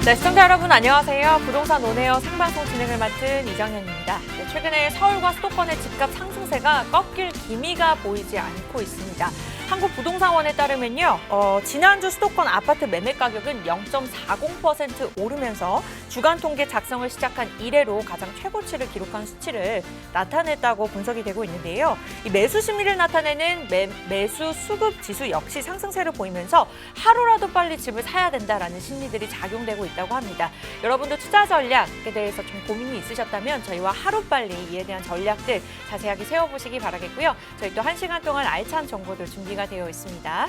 네, 시청자 여러분 안녕하세요. 부동산 온에어 생방송 진행을 맡은 이정현입니다. 네, 최근에 서울과 수도권의 집값 상승세가 꺾일 기미가 보이지 않고 있습니다. 한국부동산원에 따르면요, 지난주 수도권 아파트 매매 가격은 0.40% 오르면서 주간 통계 작성을 시작한 이래로 가장 최고치를 기록한 수치를 나타냈다고 분석이 되고 있는데요. 이 매수 심리를 나타내는 매수 수급 지수 역시 상승세를 보이면서 하루라도 빨리 집을 사야 된다라는 심리들이 작용되고 있다고 합니다. 여러분도 투자 전략에 대해서 좀 고민이 있으셨다면 저희와 하루빨리 이에 대한 전략들 자세하게 세워보시기 바라겠고요. 저희 또 1시간 동안 알찬 정보들 준비가 되어 있습니다.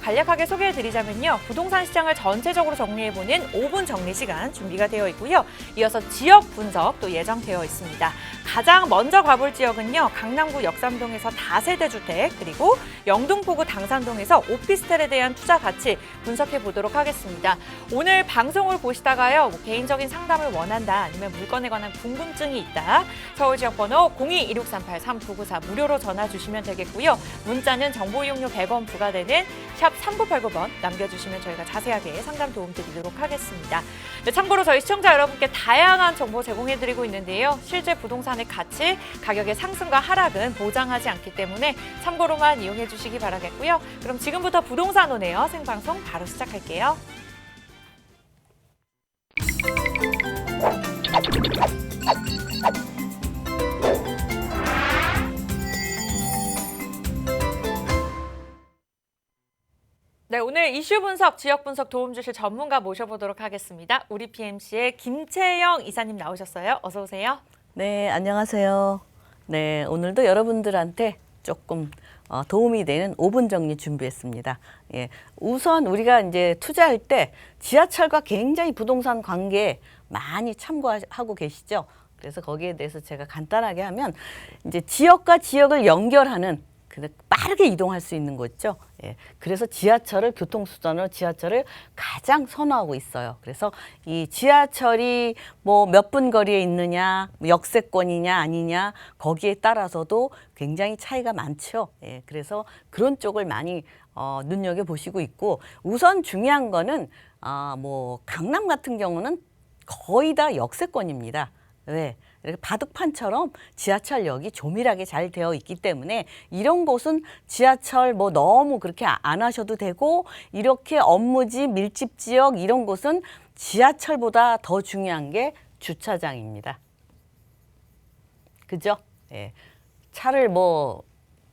간략하게 소개해드리자면요. 부동산 시장을 전체적으로 정리해보는 5분 정리 시간 준비가 되어 있고요. 이어서 지역 분석도 예정되어 있습니다. 가장 먼저 가볼 지역은요. 강남구 역삼동에서 다세대 주택 그리고 영등포구 당산동에서 오피스텔에 대한 투자 가치 분석해 보도록 하겠습니다. 오늘 방송을 보시다가요. 뭐 개인적인 상담을 원한다 아니면 물건에 관한 궁금증이 있다. 서울 지역 번호 02-2638-3994 무료로 전화 주시면 되겠고요. 문자는 정보 이용료 100원 부과되는 샵 3989번 남겨주시면 저희가 자세하게 상담 도움 드리도록 하겠습니다. 네, 참고로 저희 시청자 여러분께 다양한 정보 제공해드리고 있는데요. 실제 부동산의 가치, 가격의 상승과 하락은 보장하지 않기 때문에 참고로만 이용해 주시기 바라겠고요. 그럼 지금부터 부동산 온에어 생방송 바로 시작할게요. 네, 오늘 이슈 분석, 지역 분석 도움 주실 전문가 모셔보도록 하겠습니다. 우리 PMC의 김채영 이사님 나오셨어요. 어서 오세요. 네, 안녕하세요. 네, 오늘도 여러분들한테 조금 도움이 되는 5분 정리 준비했습니다. 예, 우선 우리가 이제 투자할 때 지하철과 굉장히 부동산 관계에 많이 참고하고 계시죠. 그래서 거기에 대해서 제가 간단하게 하면 이제 지역과 지역을 연결하는 빠르게 이동할 수 있는 곳이죠. 예, 그래서 지하철을 교통수단으로 지하철을 가장 선호하고 있어요. 그래서 이 지하철이 뭐 몇 분 거리에 있느냐, 역세권이냐 아니냐 거기에 따라서도 굉장히 차이가 많죠. 예, 그래서 그런 쪽을 많이 눈여겨 보시고 있고 우선 중요한 거는 뭐 강남 같은 경우는 거의 다 역세권입니다. 왜? 이렇게 바둑판처럼 지하철역이 조밀하게 잘 되어 있기 때문에 이런 곳은 지하철 뭐 너무 그렇게 안 하셔도 되고 이렇게 업무지 밀집 지역 이런 곳은 지하철보다 더 중요한 게 주차장입니다. 그죠? 예. 차를 뭐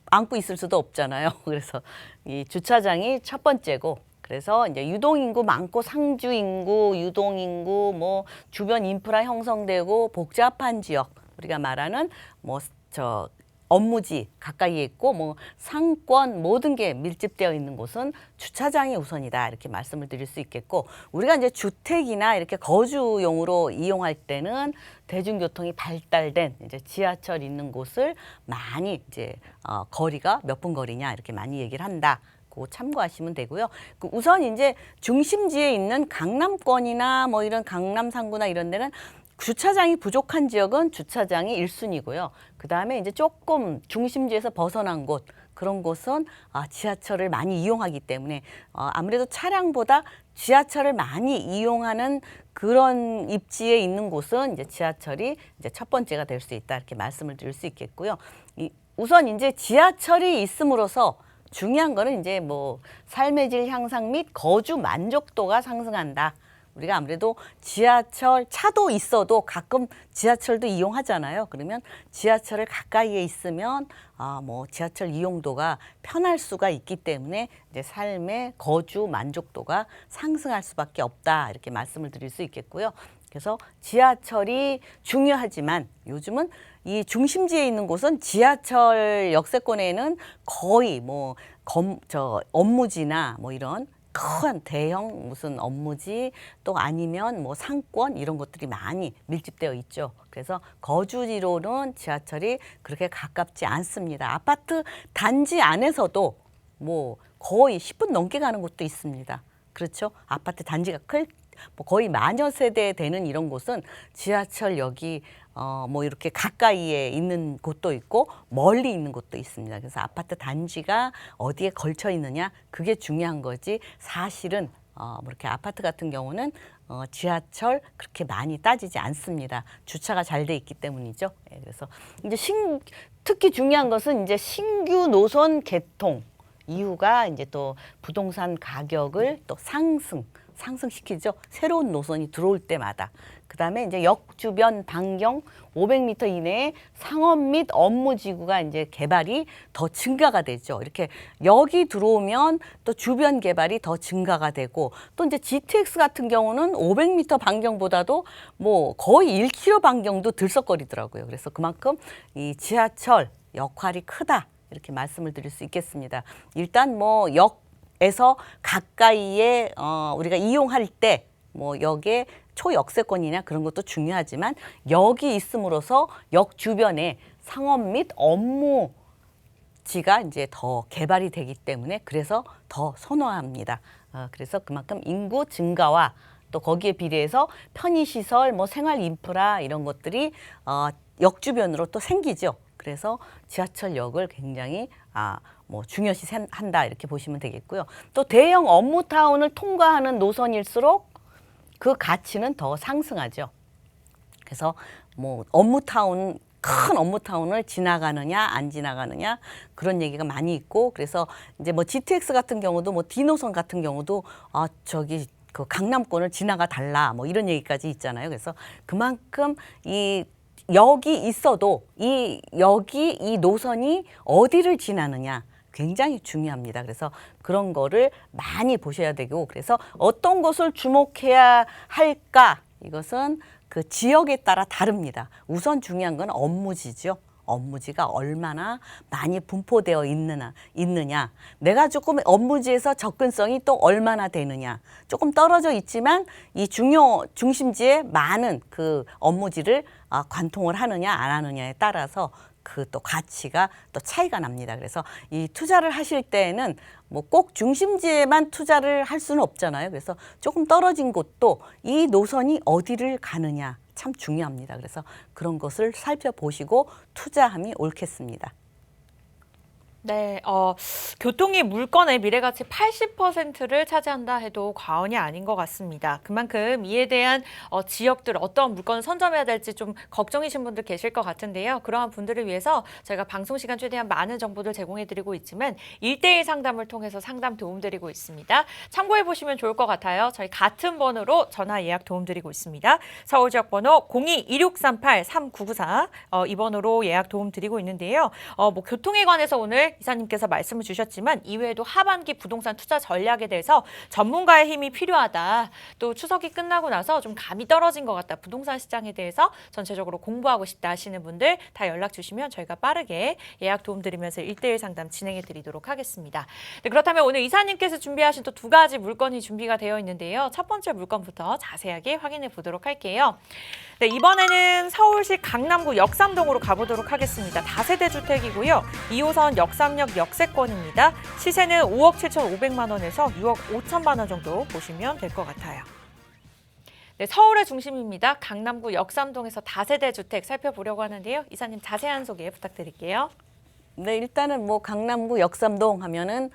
안고 있을 수도 없잖아요. 그래서 이 주차장이 첫 번째고 그래서 이제 유동인구 많고 상주 인구, 유동인구, 뭐 주변 인프라 형성되고 복잡한 지역 우리가 말하는 뭐 업무지 가까이에 있고 뭐 상권 모든 게 밀집되어 있는 곳은 주차장이 우선이다 이렇게 말씀을 드릴 수 있겠고 우리가 이제 주택이나 이렇게 거주용으로 이용할 때는 대중교통이 발달된 이제 지하철 있는 곳을 많이 이제 거리가 몇 분 거리냐 이렇게 많이 얘기를 한다. 참고하시면 되고요. 우선 이제 중심지에 있는 강남권이나 뭐 이런 강남 상구나 이런 데는 주차장이 부족한 지역은 주차장이 1순위고요. 그다음에 이제 조금 중심지에서 벗어난 곳 그런 곳은 지하철을 많이 이용하기 때문에 아무래도 차량보다 지하철을 많이 이용하는 그런 입지에 있는 곳은 이제 지하철이 이제 첫 번째가 될 수 있다 이렇게 말씀을 드릴 수 있겠고요. 우선 이제 지하철이 있음으로써 중요한 거는 이제 뭐 삶의 질 향상 및 거주 만족도가 상승한다. 우리가 아무래도 지하철 차도 있어도 가끔 지하철도 이용하잖아요. 그러면 지하철을 가까이에 있으면 뭐 지하철 이용도가 편할 수가 있기 때문에 이제 삶의 거주 만족도가 상승할 수밖에 없다. 이렇게 말씀을 드릴 수 있겠고요. 그래서 지하철이 중요하지만 요즘은 이 중심지에 있는 곳은 지하철 역세권에는 거의 뭐 업무지나 뭐 이런 큰 대형 무슨 업무지 또 아니면 뭐 상권 이런 것들이 많이 밀집되어 있죠. 그래서 거주지로는 지하철이 그렇게 가깝지 않습니다. 아파트 단지 안에서도 뭐 거의 10분 넘게 가는 곳도 있습니다. 그렇죠? 아파트 단지가 뭐 거의 마녀 세대 되는 이런 곳은 지하철역이 뭐 이렇게 가까이에 있는 곳도 있고 멀리 있는 곳도 있습니다. 그래서 아파트 단지가 어디에 걸쳐 있느냐 그게 중요한 거지 사실은 뭐 이렇게 아파트 같은 경우는 지하철 그렇게 많이 따지지 않습니다. 주차가 잘 돼 있기 때문이죠. 예, 그래서 이제 특히 중요한 것은 이제 신규 노선 개통 이유가 이제 또 부동산 가격을 또 상승시키죠. 새로운 노선이 들어올 때마다. 그다음에 이제 역 주변 반경 500m 이내에 상업 및 업무지구가 이제 개발이 더 증가가 되죠. 이렇게 역이 들어오면 또 주변 개발이 더 증가가 되고 또 이제 GTX 같은 경우는 500m 반경보다도 뭐 거의 1km 반경도 들썩거리더라고요. 그래서 그만큼 이 지하철 역할이 크다. 이렇게 말씀을 드릴 수 있겠습니다. 일단 뭐 역에서 가까이에 우리가 이용할 때 뭐 역의 초역세권이냐 그런 것도 중요하지만 역이 있음으로써 역 주변에 상업 및 업무지가 이제 더 개발이 되기 때문에 그래서 더 선호합니다. 그래서 그만큼 인구 증가와 또 거기에 비례해서 편의시설, 뭐 생활 인프라 이런 것들이 역 주변으로 또 생기죠. 그래서 지하철역을 굉장히 뭐 중요시 한다 이렇게 보시면 되겠고요. 또 대형 업무타운을 통과하는 노선일수록 그 가치는 더 상승하죠. 그래서 뭐 큰 업무타운을 지나가느냐 안 지나가느냐 그런 얘기가 많이 있고 그래서 이제 뭐 GTX 같은 경우도 뭐 D노선 같은 경우도 저기 그 강남권을 지나가 달라 뭐 이런 얘기까지 있잖아요. 그래서 그만큼 이 역이 있어도 이 노선이 어디를 지나느냐 굉장히 중요합니다. 그래서 그런 거를 많이 보셔야 되고 그래서 어떤 것을 주목해야 할까 이것은 그 지역에 따라 다릅니다. 우선 중요한 건 업무지죠. 업무지가 얼마나 많이 분포되어 있느냐. 내가 조금 업무지에서 접근성이 또 얼마나 되느냐. 조금 떨어져 있지만 이 중심지에 많은 그 업무지를 관통을 하느냐 안 하느냐에 따라서 그 또 가치가 또 차이가 납니다. 그래서 이 투자를 하실 때에는 뭐 꼭 중심지에만 투자를 할 수는 없잖아요. 그래서 조금 떨어진 곳도 이 노선이 어디를 가느냐 참 중요합니다. 그래서 그런 것을 살펴보시고 투자함이 옳겠습니다. 네, 교통이 물건의 미래가치 80%를 차지한다 해도 과언이 아닌 것 같습니다. 그만큼 이에 대한 지역들 어떤 물건을 선점해야 될지 좀 걱정이신 분들 계실 것 같은데요. 그러한 분들을 위해서 저희가 방송 시간 최대한 많은 정보들 제공해드리고 있지만 1대1 상담을 통해서 상담 도움드리고 있습니다. 참고해보시면 좋을 것 같아요. 저희 같은 번호로 전화 예약 도움드리고 있습니다. 서울 지역 번호 02-2638-3994 이 번호로 예약 도움드리고 있는데요. 뭐 교통에 관해서 오늘 이사님께서 말씀을 주셨지만 이외에도 하반기 부동산 투자 전략에 대해서 전문가의 힘이 필요하다. 또 추석이 끝나고 나서 좀 감이 떨어진 것 같다. 부동산 시장에 대해서 전체적으로 공부하고 싶다 하시는 분들 다 연락 주시면 저희가 빠르게 예약 도움드리면서 1대1 상담 진행해 드리도록 하겠습니다. 네, 그렇다면 오늘 이사님께서 준비하신 또 두 가지 물건이 준비가 되어 있는데요. 첫 번째 물건부터 자세하게 확인해 보도록 할게요. 네, 이번에는 서울시 강남구 역삼동으로 가보도록 하겠습니다. 다세대 주택이고요. 2호선 역삼역 역세권입니다. 시세는 5억 7,500만 원에서 6억 5천만 원 정도 보시면 될 것 같아요. 네, 서울의 중심입니다. 강남구 역삼동에서 다세대 주택 살펴보려고 하는데요. 이사님 자세한 소개 부탁드릴게요. 네, 일단은 뭐 강남구 역삼동 하면은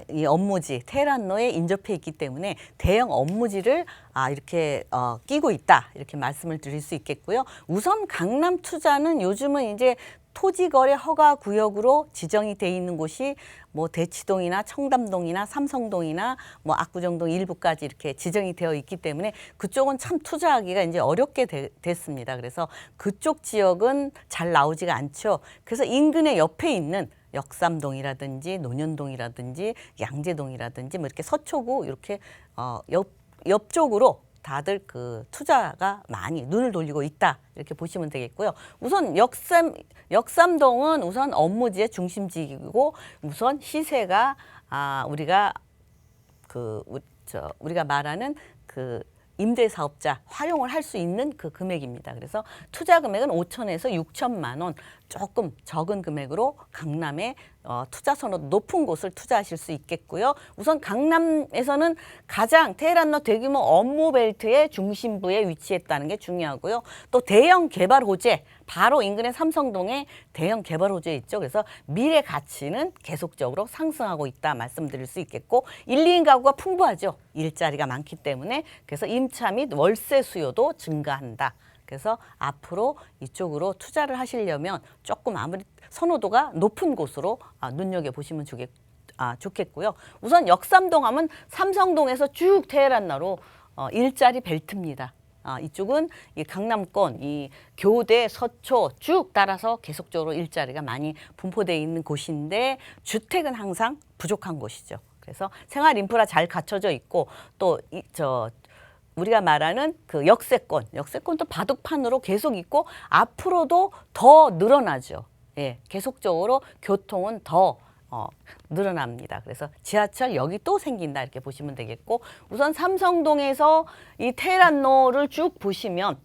이 업무지 테헤란로에 인접해 있기 때문에 대형 업무지를 이렇게 끼고 있다 이렇게 말씀을 드릴 수 있겠고요. 우선 강남 투자는 요즘은 이제 토지거래 허가 구역으로 지정이 돼 있는 곳이 뭐 대치동이나 청담동이나 삼성동이나 뭐 압구정동 일부까지 이렇게 지정이 되어 있기 때문에 그쪽은 참 투자하기가 이제 어렵게 됐습니다. 그래서 그쪽 지역은 잘 나오지가 않죠. 그래서 인근의 옆에 있는 역삼동이라든지 논현동이라든지 양재동이라든지 뭐 이렇게 서초구 이렇게 옆쪽으로 다들 그 투자가 많이 눈을 돌리고 있다 이렇게 보시면 되겠고요. 우선 역삼동은 우선 업무지의 중심지이고 우선 시세가 우리가 우리가 말하는 그 임대사업자 활용을 할 수 있는 그 금액입니다. 그래서 투자 금액은 5천에서 6천만 원 조금 적은 금액으로 강남에 투자 선호도 높은 곳을 투자하실 수 있겠고요. 우선 강남에서는 가장 테헤란로 대규모 업무 벨트의 중심부에 위치했다는 게 중요하고요. 또 대형 개발 호재, 바로 인근의 삼성동에 대형 개발 호재 있죠. 그래서 미래 가치는 계속적으로 상승하고 있다 말씀드릴 수 있겠고 1, 2인 가구가 풍부하죠. 일자리가 많기 때문에. 그래서 임차 및 월세 수요도 증가한다. 그래서 앞으로 이쪽으로 투자를 하시려면 조금 아무리 선호도가 높은 곳으로 눈여겨보시면 좋겠고요. 우선 역삼동 하면 삼성동에서 쭉 테헤란로로 일자리 벨트입니다. 이쪽은 이 강남권, 이 교대, 서초 쭉 따라서 계속적으로 일자리가 많이 분포되어 있는 곳인데 주택은 항상 부족한 곳이죠. 그래서 생활 인프라 잘 갖춰져 있고 또 우리가 말하는 그 역세권도 바둑판으로 계속 있고 앞으로도 더 늘어나죠. 예, 계속적으로 교통은 더 늘어납니다. 그래서 지하철역이 또 생긴다 이렇게 보시면 되겠고 우선 삼성동에서 이 테헤란로를 쭉 보시면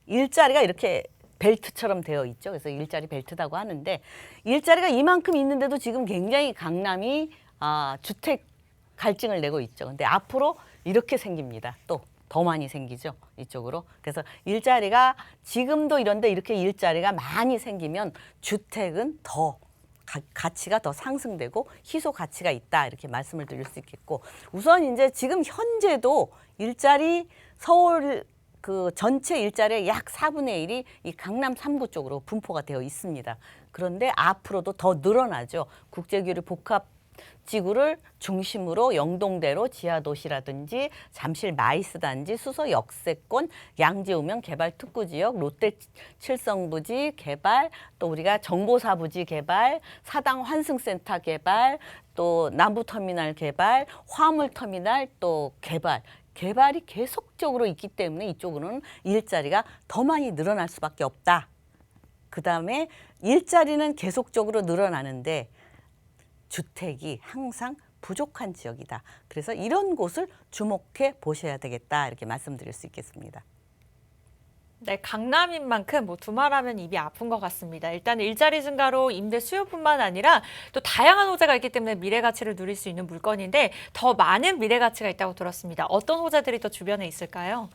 일자리가 이렇게 벨트처럼 되어 있죠. 그래서 일자리 벨트라고 하는데 일자리가 이만큼 있는데도 지금 굉장히 강남이 주택 갈증을 내고 있죠. 근데 앞으로 이렇게 생깁니다. 또 더 많이 생기죠. 이쪽으로. 그래서 일자리가 지금도 이런데 이렇게 일자리가 많이 생기면 주택은 더 가치가 더 상승되고 희소 가치가 있다 이렇게 말씀을 드릴 수 있겠고 우선 이제 지금 현재도 일자리 서울 그 전체 일자리의 약 4분의 1이 이 강남 3구 쪽으로 분포가 되어 있습니다. 그런데 앞으로도 더 늘어나죠. 국제교류 복합 지구를 중심으로 영동대로 지하도시라든지 잠실 마이스 단지, 수서 역세권, 양재우명 개발 특구지역, 롯데 칠성부지 개발, 또 우리가 정보사부지 개발, 사당 환승센터 개발, 또 남부터미널 개발, 화물터미널 또 개발이 계속적으로 있기 때문에 이쪽으로는 일자리가 더 많이 늘어날 수밖에 없다. 그다음에 일자리는 계속적으로 늘어나는데 주택이 항상 부족한 지역이다. 그래서 이런 곳을 주목해 보셔야 되겠다. 이렇게 말씀드릴 수 있겠습니다. 네, 강남인 만큼 두말하면 입이 아픈 것 같습니다. 일단 일자리 증가로 임대 수요뿐만 아니라 또 다양한 호재가 있기 때문에 미래 가치를 누릴 수 있는 물건인데 더 많은 미래 가치가 있다고 들었습니다. 어떤 호재들이 또 주변에 있을까요?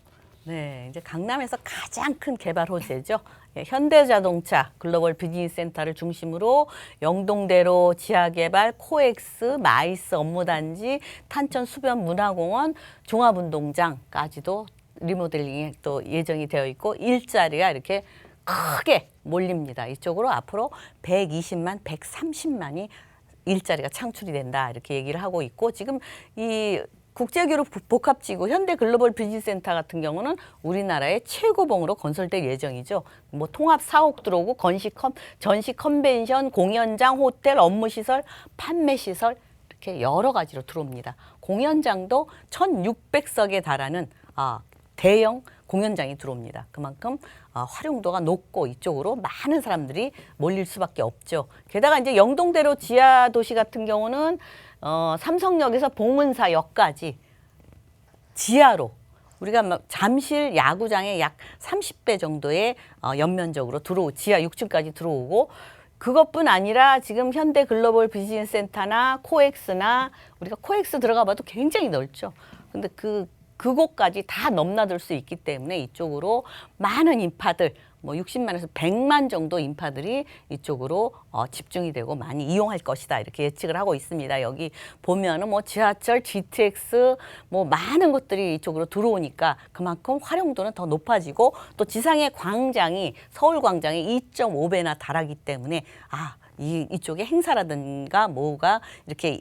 네, 이제 강남에서 가장 큰 개발 호재죠. 현대자동차 글로벌 비즈니스 센터를 중심으로 영동대로 지하개발, 코엑스, 마이스 업무단지, 탄천 수변 문화공원, 종합운동장까지도 리모델링이 또 예정이 되어 있고 일자리가 이렇게 크게 몰립니다. 이쪽으로 앞으로 120만, 130만이 일자리가 창출이 된다 이렇게 얘기를 하고 있고 지금 이 국제교류 복합지구 현대글로벌 비즈니스센터 같은 경우는 우리나라의 최고봉으로 건설될 예정이죠. 뭐 통합 사옥 들어오고 전시 컨벤션, 공연장, 호텔, 업무시설, 판매시설 이렇게 여러 가지로 들어옵니다. 공연장도 1,600석에 달하는 대형 공연장이 들어옵니다. 그만큼 활용도가 높고 이쪽으로 많은 사람들이 몰릴 수밖에 없죠. 게다가 이제 영동대로 지하도시 같은 경우는 삼성역에서 봉은사역까지 지하로 우리가 잠실 야구장의 약 30배 정도의 연면적으로 지하 6층까지 들어오고 그것뿐 아니라 지금 현대글로벌 비즈니스센터나 코엑스나 우리가 코엑스 들어가 봐도 굉장히 넓죠. 근데 그곳까지 다 넘나들 수 있기 때문에 이쪽으로 많은 인파들 60만에서 100만 정도 인파들이 이쪽으로 집중이 되고 많이 이용할 것이다 이렇게 예측을 하고 있습니다. 여기 보면은 지하철, GTX 많은 것들이 이쪽으로 들어오니까 그만큼 활용도는 더 높아지고 또 지상의 광장이 서울 광장이 2.5배나 달하기 때문에 이쪽에 행사라든가 뭐가 이렇게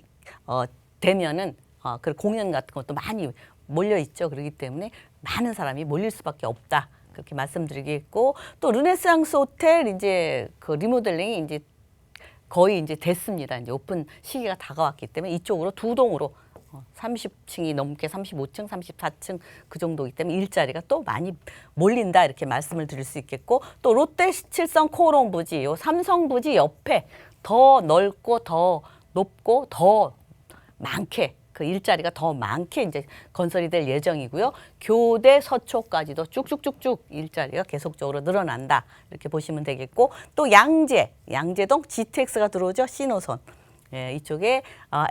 되면은 그 공연 같은 것도 많이 몰려 있죠. 그렇기 때문에 많은 사람이 몰릴 수밖에 없다. 그렇게 말씀드리겠고 또 르네상스 호텔 이제 그 리모델링이 이제 거의 이제 됐습니다. 이제 오픈 시기가 다가왔기 때문에 이쪽으로 두 동으로 30층이 넘게 35층, 34층 그 정도이기 때문에 일자리가 또 많이 몰린다 이렇게 말씀을 드릴 수 있겠고 또 롯데 칠성 코오롱 부지, 요 삼성 부지 옆에 더 넓고 더 높고 더 많게 그 일자리가 더 많게 이제 건설이 될 예정이고요. 교대 서초까지도 쭉쭉쭉쭉 일자리가 계속적으로 늘어난다. 이렇게 보시면 되겠고 또 양재동 GTX가 들어오죠. 신호선. 예, 이쪽에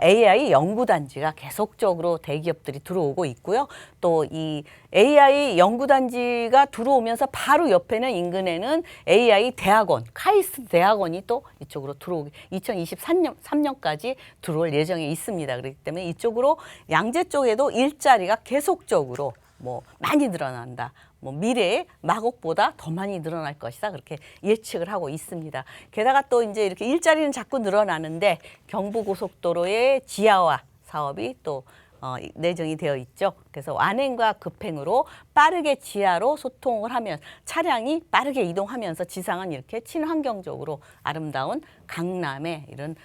AI 연구단지가 계속적으로 대기업들이 들어오고 있고요. 또 이 AI 연구단지가 들어오면서 바로 옆에는 인근에는 AI 대학원, 카이스트 대학원이 또 이쪽으로 들어오기 2023년까지 들어올 예정에 있습니다. 그렇기 때문에 이쪽으로 양재 쪽에도 일자리가 계속적으로 뭐 많이 늘어난다. 뭐 미래에 마곡보다 더 많이 늘어날 것이다. 그렇게 예측을 하고 있습니다. 게다가 또 이제 이렇게 일자리는 자꾸 늘어나는데 경부고속도로의 지하화 사업이 또 내정이 되어 있죠. 그래서 완행과 급행으로 빠르게 지하로 소통을 하면 차량이 빠르게 이동하면서 지상은 이렇게 친환경적으로 아름다운 강남에 이런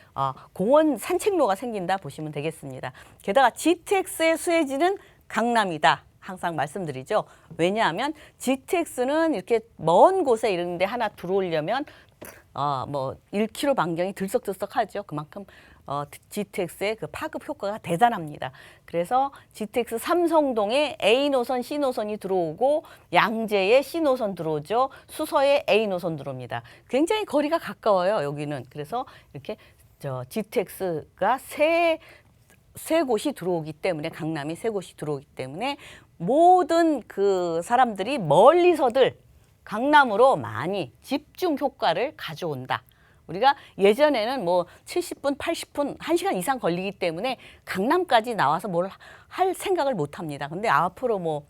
공원 산책로가 생긴다 보시면 되겠습니다. 게다가 GTX의 수혜지는 강남이다. 항상 말씀드리죠. 왜냐하면 GTX는 이렇게 먼 곳에 이런 데 하나 들어오려면 뭐 1km 반경이 들썩들썩하죠. 그만큼 GTX의 그 파급 효과가 대단합니다. 그래서 GTX 삼성동에 A 노선, C 노선이 들어오고 양재에 C 노선 들어오죠. 수서에 A 노선 들어옵니다. 굉장히 거리가 가까워요. 여기는. 그래서 이렇게 GTX가 세 곳이 들어오기 때문에 강남이 세 곳이 들어오기 때문에 모든 그 사람들이 멀리서들 강남으로 많이 집중 효과를 가져온다. 우리가 예전에는 뭐 70분, 80분, 1시간 이상 걸리기 때문에 강남까지 나와서 뭘 할 생각을 못 합니다. 근데 앞으로 뭐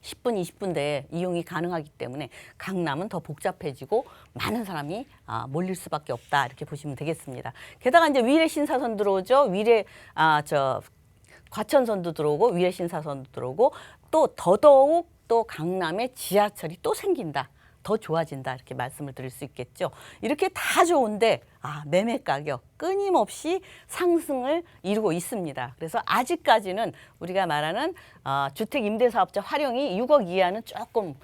10분, 20분 내에 이용이 가능하기 때문에 강남은 더 복잡해지고 많은 사람이 몰릴 수밖에 없다. 이렇게 보시면 되겠습니다. 게다가 이제 위례 신사선 들어오죠. 위례 과천선도 들어오고 위례 신사선도 들어오고 또 더더욱 또 강남에 지하철이 또 생긴다. 더 좋아진다. 이렇게 말씀을 드릴 수 있겠죠. 이렇게 다 좋은데 매매 가격 끊임없이 상승을 이루고 있습니다. 그래서 아직까지는 우리가 말하는 주택 임대사업자 활용이 6억 이하는 조금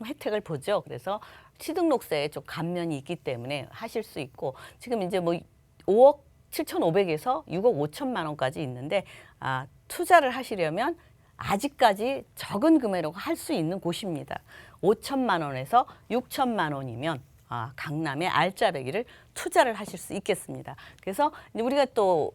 혜택을 보죠. 그래서 취등록세에 좀 감면이 있기 때문에 하실 수 있고 지금 이제 뭐 5억 7,500에서 6억 5천만 원까지 있는데 투자를 하시려면 아직까지 적은 금액으로 할 수 있는 곳입니다. 5천만 원에서 6천만 원이면 강남의 알짜배기를 투자를 하실 수 있겠습니다. 그래서 우리가 또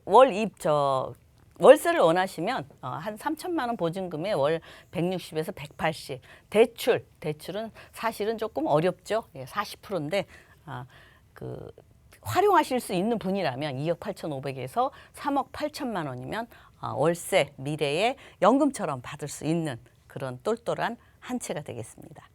월세를 원하시면 한 3천만 원 보증금에 월 160에서 180. 대출은 사실은 조금 어렵죠. 40%인데 활용하실 수 있는 분이라면 2억 8,500에서 3억 8천만 원이면 월세 미래에 연금처럼 받을 수 있는 그런 똘똘한 한 채가 되겠습니다.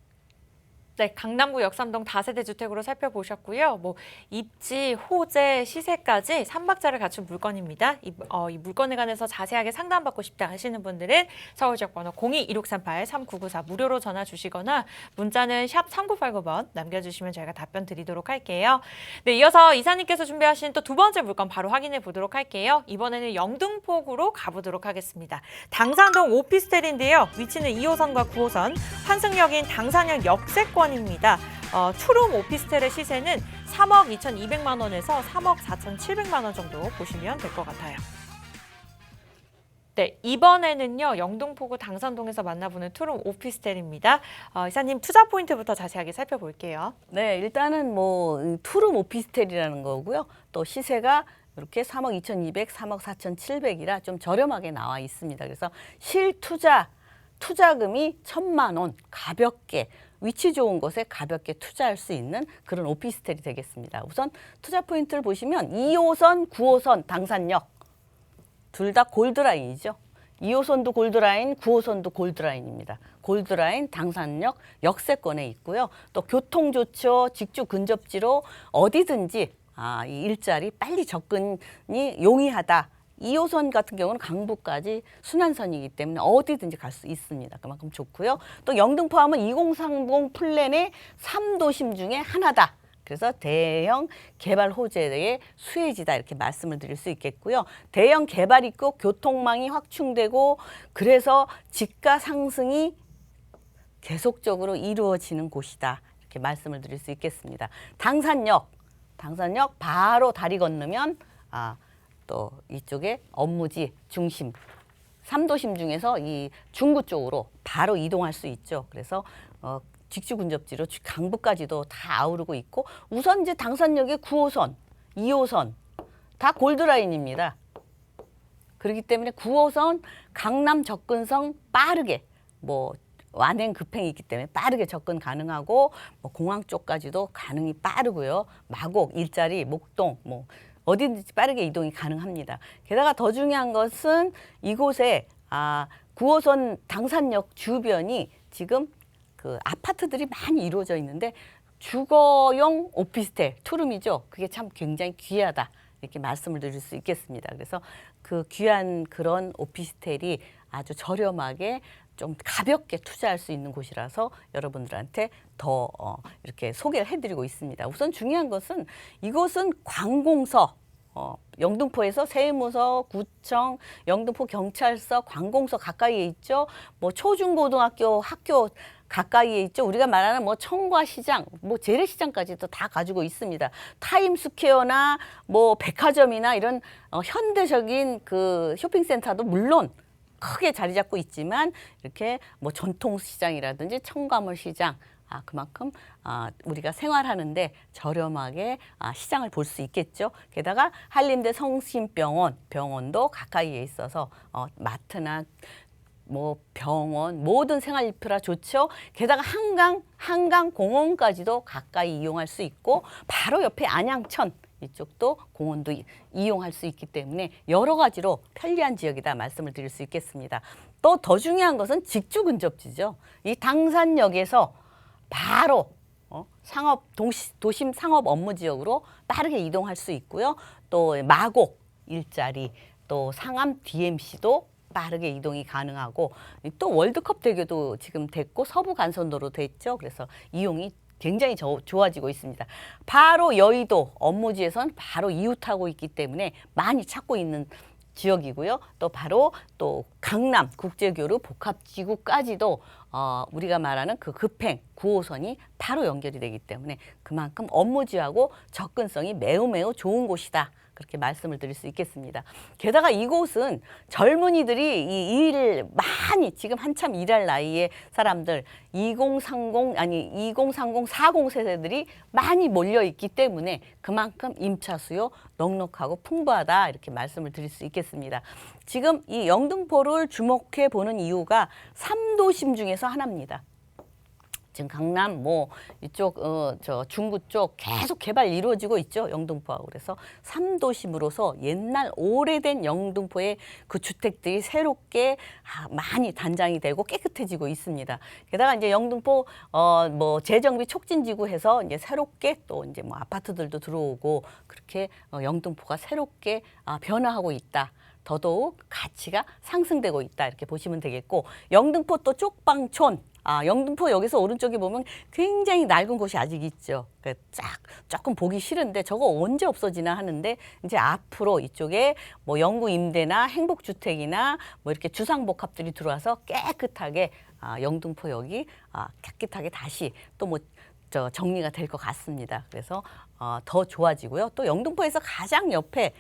네, 강남구 역삼동 다세대 주택으로 살펴보셨고요. 뭐 입지, 호재, 시세까지 3박자를 갖춘 물건입니다. 이 물건에 관해서 자세하게 상담받고 싶다 하시는 분들은 서울 지역번호 02-2638-3994 무료로 전화 주시거나 문자는 샵 3989번 남겨주시면 저희가 답변 드리도록 할게요. 네, 이어서 이사님께서 준비하신 또 두 번째 물건 바로 확인해 보도록 할게요. 이번에는 영등포구로 가보도록 하겠습니다. 당산동 오피스텔인데요. 위치는 2호선과 9호선, 환승역인 당산역 역세권 입니다. 투룸 오피스텔의 시세는 3억 2,200만 원에서 3억 4,700만 원 정도 보시면 될 것 같아요. 네, 이번에는요. 영등포구 당산동에서 만나보는 투룸 오피스텔입니다. 이사님 투자 포인트부터 자세하게 살펴볼게요. 네, 일단은 뭐 투룸 오피스텔이라는 거고요. 또 시세가 이렇게 3억 2,200, 3억 4,700이라 좀 저렴하게 나와 있습니다. 그래서 투자금이 1,000만 원 가볍게 위치 좋은 곳에 가볍게 투자할 수 있는 그런 오피스텔이 되겠습니다. 우선 투자 포인트를 보시면 2호선, 9호선 당산역 둘 다 골드라인이죠. 2호선도 골드라인, 9호선도 골드라인입니다. 골드라인 당산역 역세권에 있고요. 또 교통 좋죠. 직주 근접지로 어디든지 이 일자리 빨리 접근이 용이하다. 2호선 같은 경우는 강북까지 순환선이기 때문에 어디든지 갈 수 있습니다. 그만큼 좋고요. 또 영등포 하면 2030 플랜의 3도심 중에 하나다. 그래서 대형 개발 호재의 수혜지다 이렇게 말씀을 드릴 수 있겠고요. 대형 개발 있고 교통망이 확충되고 그래서 집가 상승이 계속적으로 이루어지는 곳이다. 이렇게 말씀을 드릴 수 있겠습니다. 당산역 바로 다리 건너면 또 이쪽에 업무지 중심 3도심 중에서 이 중구 쪽으로 바로 이동할 수 있죠. 그래서 직주 근접지로 강북까지도 다 아우르고 있고 우선 이제 당산역의 9호선, 2호선 다 골드라인입니다. 그렇기 때문에 9호선 강남 접근성 빠르게 뭐 완행 급행이 있기 때문에 빠르게 접근 가능하고 뭐 공항 쪽까지도 가능이 빠르고요. 마곡, 일자리, 목동 뭐 어디든지 빠르게 이동이 가능합니다. 게다가 더 중요한 것은 이곳에 9호선 당산역 주변이 지금 그 아파트들이 많이 이루어져 있는데 주거용 오피스텔, 투룸이죠. 그게 참 굉장히 귀하다. 이렇게 말씀을 드릴 수 있겠습니다. 그래서 그 귀한 그런 오피스텔이 아주 저렴하게 좀 가볍게 투자할 수 있는 곳이라서 여러분들한테 더 이렇게 소개를 해드리고 있습니다. 우선 중요한 것은 이곳은 관공서, 영등포에서 세무서, 구청, 영등포 경찰서, 관공서 가까이에 있죠. 뭐 초중고등학교 학교 가까이에 있죠. 우리가 말하는 뭐 청과시장, 뭐 재래시장까지도 다 가지고 있습니다. 타임스퀘어나 뭐 백화점이나 이런 현대적인 그 쇼핑센터도 물론 크게 자리 잡고 있지만 이렇게 뭐 전통시장이라든지 청과물시장 그만큼 우리가 생활하는데 저렴하게 시장을 볼 수 있겠죠. 게다가 한림대 성심병원도 가까이에 있어서 마트나 뭐 병원 모든 생활 인프라 좋죠. 게다가 한강 공원까지도 가까이 이용할 수 있고 바로 옆에 안양천 이쪽도 공원도 이용할 수 있기 때문에 여러 가지로 편리한 지역이다 말씀을 드릴 수 있겠습니다. 또 더 중요한 것은 직주 근접지죠. 이 당산역에서 바로 도심 상업 업무 지역으로 빠르게 이동할 수 있고요. 또 마곡 일자리, 또 상암 DMC도 빠르게 이동이 가능하고 또 월드컵 대교도 지금 됐고 서부 간선도로 됐죠. 그래서 이용이 굉장히 좋아지고 있습니다. 바로 여의도 업무지에선 바로 이웃하고 있기 때문에 많이 찾고 있는 지역이고요. 또 바로 또 강남 국제교류 복합지구까지도 우리가 말하는 그 급행 9호선이 바로 연결이 되기 때문에 그만큼 업무지하고 접근성이 매우 좋은 곳이다. 그렇게 말씀을 드릴 수 있겠습니다. 게다가 이곳은 젊은이들이 이 일을 많이 지금 한참 일할 나이의 사람들 2030 40 세대들이 많이 몰려 있기 때문에 그만큼 임차 수요 넉넉하고 풍부하다 이렇게 말씀을 드릴 수 있겠습니다. 지금 이 영등포를 주목해 보는 이유가 3도심 중에서 하나입니다. 지금 강남 뭐 이쪽 저 중구 쪽 계속 개발 이루어지고 있죠. 영등포하고. 그래서 3도심으로서 옛날 오래된 영등포의 그 주택들이 새롭게 많이 단장이 되고 깨끗해지고 있습니다. 게다가 이제 영등포 뭐 재정비 촉진지구 해서 이제 새롭게 또 이제 뭐 아파트들도 들어오고 그렇게 영등포가 새롭게 변화하고 있다. 더더욱 가치가 상승되고 있다 이렇게 보시면 되겠고 영등포 또 쪽방촌 영등포 여기서 오른쪽에 보면 굉장히 낡은 곳이 아직 있죠. 그러니까 조금 보기 싫은데 저거 언제 없어지나 하는데 이제 앞으로 이쪽에 뭐 영구 임대나 행복주택이나 뭐 이렇게 주상복합들이 들어와서 깨끗하게 영등포역이 깨끗하게 다시 또 뭐 정리가 될 것 같습니다. 그래서 더 좋아지고요. 또 영등포에서 가장 옆에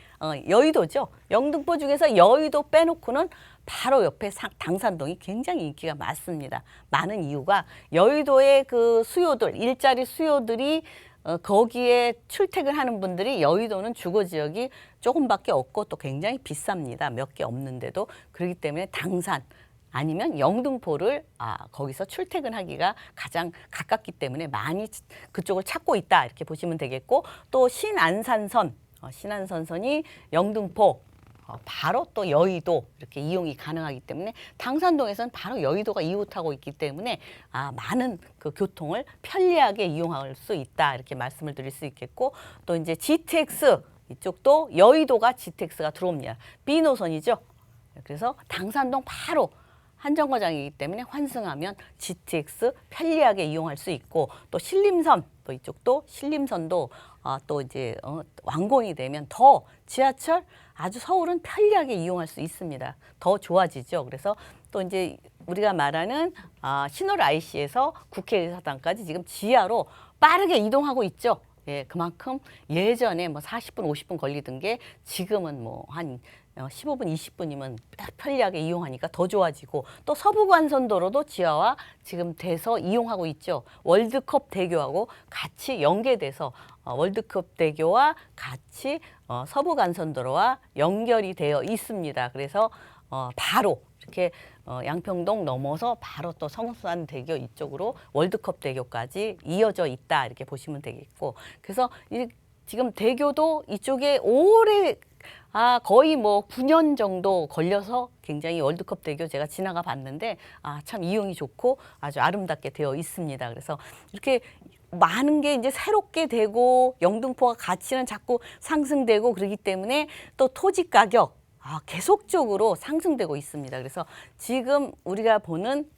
여의도죠. 영등포 중에서 여의도 빼놓고는 바로 옆에 당산동이 굉장히 인기가 많습니다. 많은 이유가 여의도의 그 수요들, 일자리 수요들이 거기에 출퇴근하는 분들이 여의도는 주거지역이 조금밖에 없고 또 굉장히 비쌉니다. 몇 개 없는데도. 그렇기 때문에 당산 아니면 영등포를 거기서 출퇴근하기가 가장 가깝기 때문에 많이 그쪽을 찾고 있다 이렇게 보시면 되겠고 또 신안선선이 영등포 바로 또 여의도 이렇게 이용이 가능하기 때문에 당산동에서는 바로 여의도가 이웃하고 있기 때문에 많은 그 교통을 편리하게 이용할 수 있다 이렇게 말씀을 드릴 수 있겠고 또 이제 GTX 이쪽도 여의도가 GTX가 들어옵니다. B노선이죠. 그래서 당산동 바로 한정거장이기 때문에 환승하면 GTX 편리하게 이용할 수 있고 또 신림선 또 이쪽도 신림선도 또 이제 완공이 되면 더 지하철 아주 서울은 편리하게 이용할 수 있습니다. 더 좋아지죠. 그래서 또 이제 우리가 말하는 신월 IC에서 국회의사당까지 지금 지하로 빠르게 이동하고 있죠. 예, 그만큼 예전에 뭐 40분, 50분 걸리던 게 지금은 뭐 한 15분, 20분이면 편리하게 이용하니까 더 좋아지고 또 서부간선도로도 지하와 지금 돼서 이용하고 있죠. 월드컵 대교하고 같이 연계돼서 월드컵 대교와 같이 서부간선도로와 연결이 되어 있습니다. 그래서 바로 이렇게 양평동 넘어서 바로 또 성수안대교 이쪽으로 월드컵 대교까지 이어져 있다 이렇게 보시면 되겠고 그래서 지금 대교도 이쪽에 오래 거의 뭐 9년 정도 걸려서 굉장히 월드컵 대교 제가 지나가 봤는데 참 이용이 좋고 아주 아름답게 되어 있습니다. 그래서 이렇게 많은 게 이제 새롭게 되고 영등포가 가치는 자꾸 상승되고 그러기 때문에 또 토지 가격 계속적으로 상승되고 있습니다. 그래서 지금 우리가 보는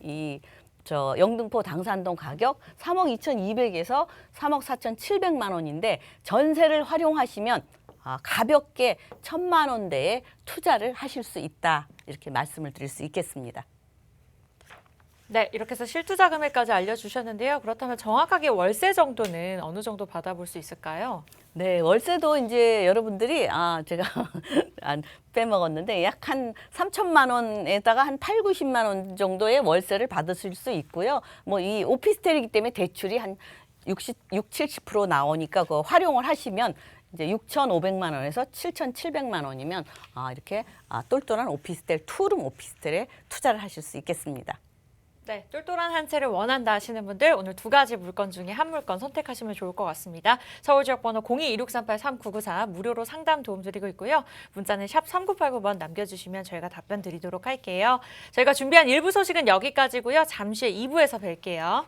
영등포 당산동 가격 3억 2,200에서 3억 4,700만 원인데 전세를 활용하시면 가볍게 1,000만 원대에 투자를 하실 수 있다. 이렇게 말씀을 드릴 수 있겠습니다. 네, 이렇게 해서 실투자 금액까지 알려주셨는데요. 그렇다면 정확하게 월세 정도는 어느 정도 받아볼 수 있을까요? 네, 월세도 이제 여러분들이 제가 안 빼먹었는데 약 한 3천만 원에다가 한 8, 90만 원 정도의 월세를 받으실 수 있고요. 뭐 이 오피스텔이기 때문에 대출이 한 70% 나오니까 그거 활용을 하시면 이제 6,500만 원에서 7,700만 원이면 이렇게 똘똘한 오피스텔, 투룸 오피스텔에 투자를 하실 수 있겠습니다. 네, 똘똘한 한 채를 원한다 하시는 분들 오늘 두 가지 물건 중에 한 물건 선택하시면 좋을 것 같습니다. 서울지역번호 02-2638-3994 무료로 상담 도움 드리고 있고요. 문자는 샵 3989번 남겨주시면 저희가 답변 드리도록 할게요. 저희가 준비한 1부 소식은 여기까지고요. 잠시 후에 2부에서 뵐게요.